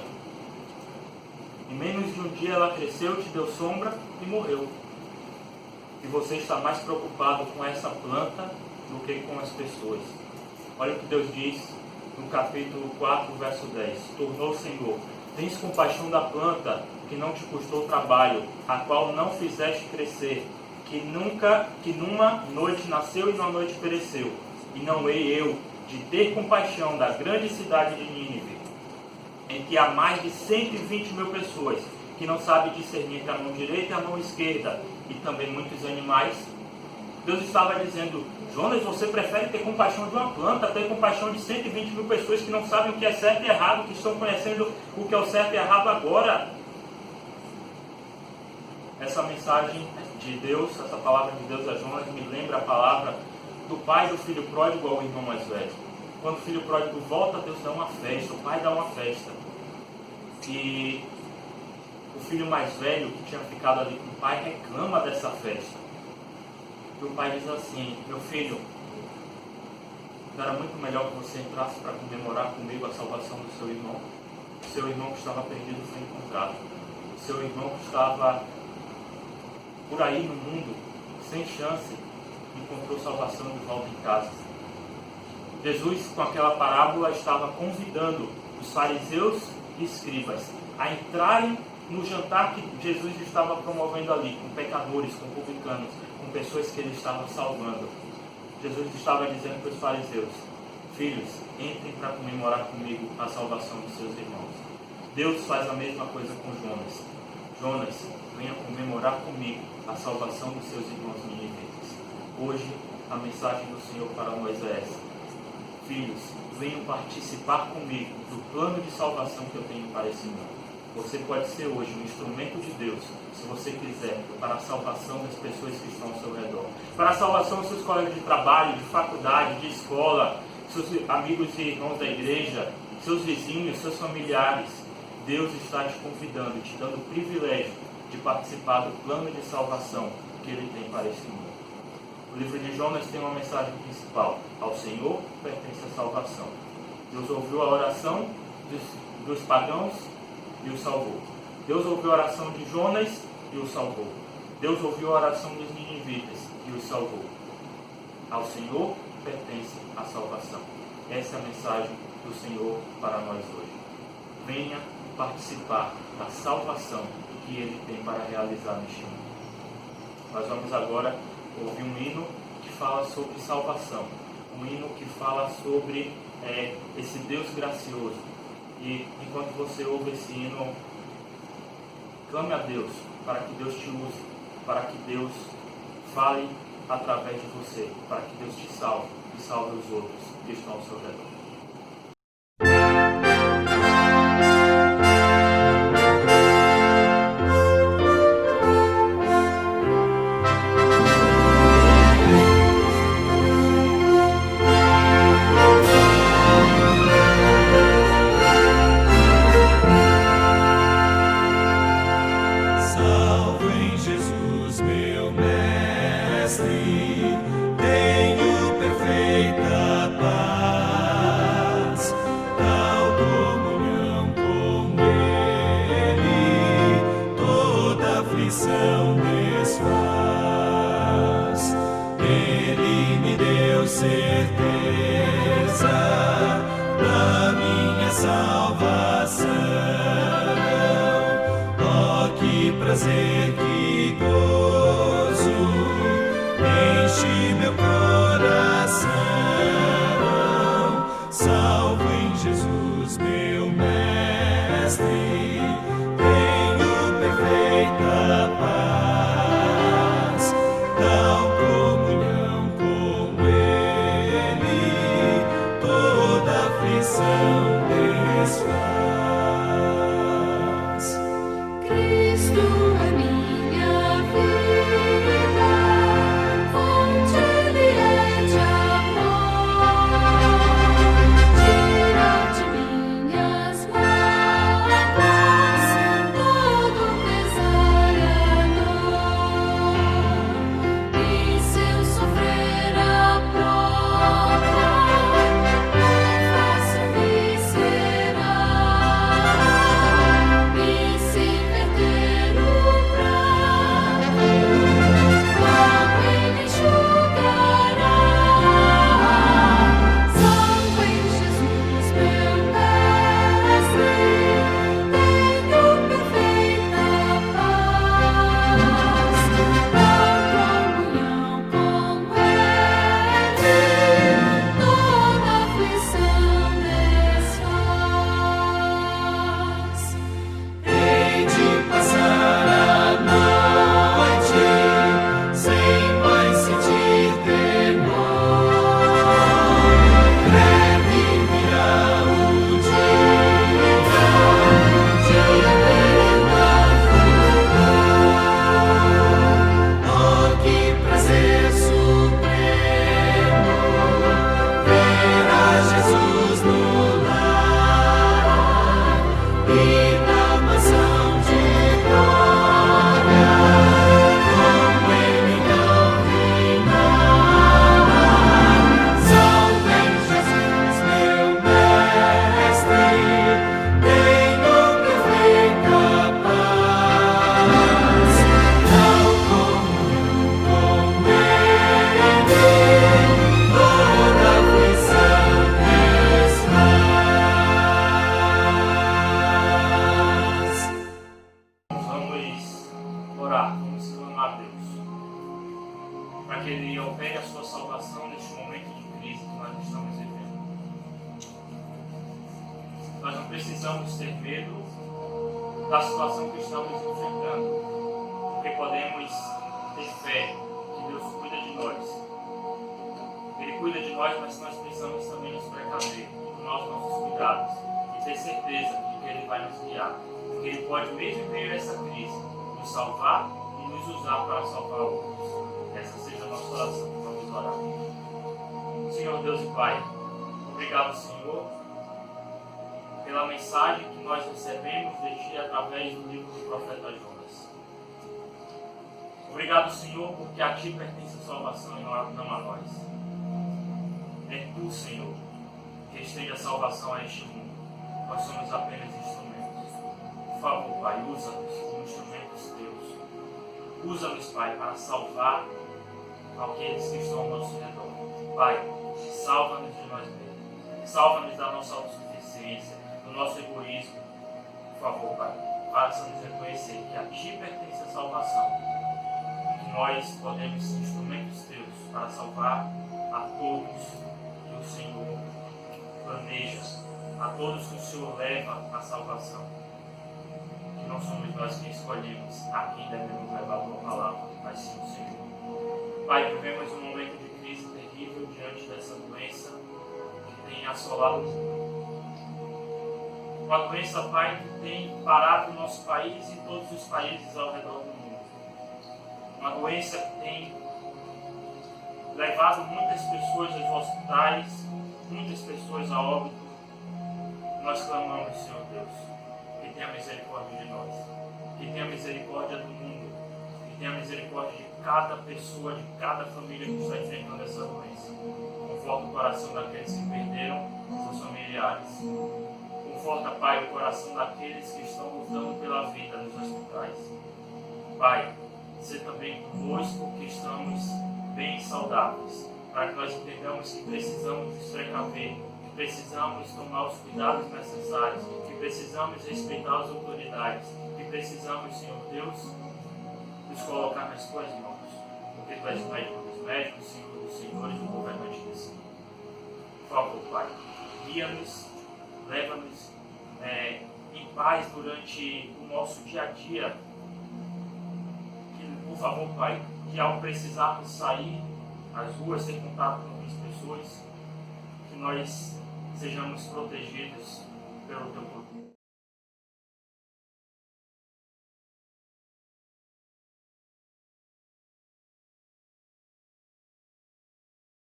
S10: Em menos de um dia ela cresceu, te deu sombra e morreu. E você está mais preocupado com essa planta do que com as pessoas. Olha o que Deus diz no capítulo 4, verso 10. Tornou o Senhor, tens compaixão da planta que não te custou trabalho, a qual não fizeste crescer, que numa noite nasceu e numa noite pereceu. E não hei eu de ter compaixão da grande cidade de Nínive, em que há mais de 120 mil pessoas, que não sabem discernir entre a mão direita e a mão esquerda, e também muitos animais. Deus estava dizendo, Jonas, você prefere ter compaixão de uma planta, ter compaixão de 120 mil pessoas que não sabem o que é certo e errado, que estão conhecendo o que é o certo e errado agora. essa mensagem de Deus, essa palavra de Deus a Jonas me lembra a palavra do pai do filho pródigo ao irmão mais velho. Quando o filho pródigo volta, Deus dá uma festa, o pai dá uma festa. E o filho mais velho, que tinha ficado ali com o pai, reclama dessa festa. E o pai diz assim: meu filho, era muito melhor que você entrasse para comemorar comigo a salvação do seu irmão. O seu irmão que estava perdido foi encontrado. O seu irmão que estava por aí no mundo, sem chance, encontrou salvação de volta em casa. Jesus, com aquela parábola, estava convidando os fariseus e escribas a entrarem no jantar que Jesus estava promovendo ali, com pecadores, com publicanos, com pessoas que ele estava salvando. Jesus estava dizendo para os fariseus: filhos, entrem para comemorar comigo a salvação dos seus irmãos. Deus faz a mesma coisa com Jonas. Jonas, venha comemorar comigo a salvação dos seus irmãos ninivitas. Hoje, a mensagem do Senhor para nós é essa: filhos, venham participar comigo do plano de salvação que eu tenho para esse mundo. Você pode ser hoje um instrumento de Deus, se você quiser, para a salvação das pessoas que estão ao seu redor, para a salvação dos seus colegas de trabalho, de faculdade, de escola, seus amigos e irmãos da igreja, seus vizinhos, seus familiares. Deus está te convidando, te dando o privilégio de participar do plano de salvação que Ele tem para esse mundo. O livro de Jonas tem uma mensagem principal: ao Senhor pertence a salvação. Deus ouviu a oração dos pagãos e o salvou. Deus ouviu a oração de Jonas e o salvou. Deus ouviu a oração dos ninivitas e o salvou. Ao Senhor pertence a salvação. Essa é a mensagem do Senhor para nós hoje. Venha participar da salvação que Ele tem para realizar neste mundo. Nós vamos agora ouvir um hino que fala sobre salvação. Um hino que fala sobre esse Deus gracioso. E enquanto você ouve esse hino, clame a Deus para que Deus te use, para que Deus fale através de você, para que Deus te salve e salve os outros que estão ao seu redor.
S11: Tenho perfeita paz, prazer que gozo enche meu coração. Salvo em Jesus, meu mestre, tenho perfeita paz, tal comunhão com Ele, toda aflição desfaz.
S12: Cristo é minha
S10: precisamos ter medo da situação que estamos enfrentando, porque podemos ter fé que Deus cuida de nós. Ele cuida de nós, mas nós precisamos também nos precaver, tomar os nossos cuidados e ter certeza de que Ele vai nos guiar. Porque Ele pode, mesmo em meio a essa crise, nos salvar e nos usar para salvar outros. Essa seja a nossa oração. Vamos orar. Senhor Deus e Pai, obrigado, Senhor, pela mensagem que nós recebemos de Ti através do livro do profeta Jonas. Obrigado, Senhor, porque a Ti pertence a salvação e não a nós. É Tu, Senhor, que estende a salvação a este mundo. Nós somos apenas instrumentos. Por favor, Pai, usa-nos como instrumentos Teus. Usa-nos, Pai, para salvar aqueles que estão ao nosso redor. Pai, salva-nos de nós mesmos. Salva-nos da nossa autossuficiência, do nosso egoísmo. Por favor, Pai, faça-nos reconhecer que a Ti pertence a salvação. Que nós podemos ser instrumentos Teus para salvar a todos que o Senhor planeja, a todos que o Senhor leva à salvação. Que não somos nós que escolhemos a quem devemos levar a Tua palavra, mas sim o Senhor. Pai, vivemos um momento de crise terrível diante dessa doença que tem assolado o mundo. Uma doença, Pai, que tem parado o nosso país e todos os países ao redor do mundo. Uma doença que tem levado muitas pessoas aos hospitais, muitas pessoas a óbito. Nós clamamos, Senhor Deus, que tenha misericórdia de nós, que tenha misericórdia do mundo, que tenha misericórdia de cada pessoa, de cada família que está enfrentando essa doença. Conforta o coração daqueles que perderam seus familiares. Conforta, Pai, o coração daqueles que estão lutando pela vida nos hospitais. Pai, sê também conosco que estamos bem saudáveis, para que nós entendamos que precisamos nos precaver, que precisamos tomar os cuidados necessários, que precisamos respeitar as autoridades, que precisamos, Senhor Deus, nos colocar nas Tuas mãos, porque Tu és o médico dos médicos, Senhor dos senhores, o governante desse mundo. Por favor, Pai, guia-nos, leva-nos em paz durante o nosso dia a dia. Por favor, Pai, que ao precisarmos sair às ruas, ter contato com as pessoas, que nós sejamos protegidos pelo Teu poder.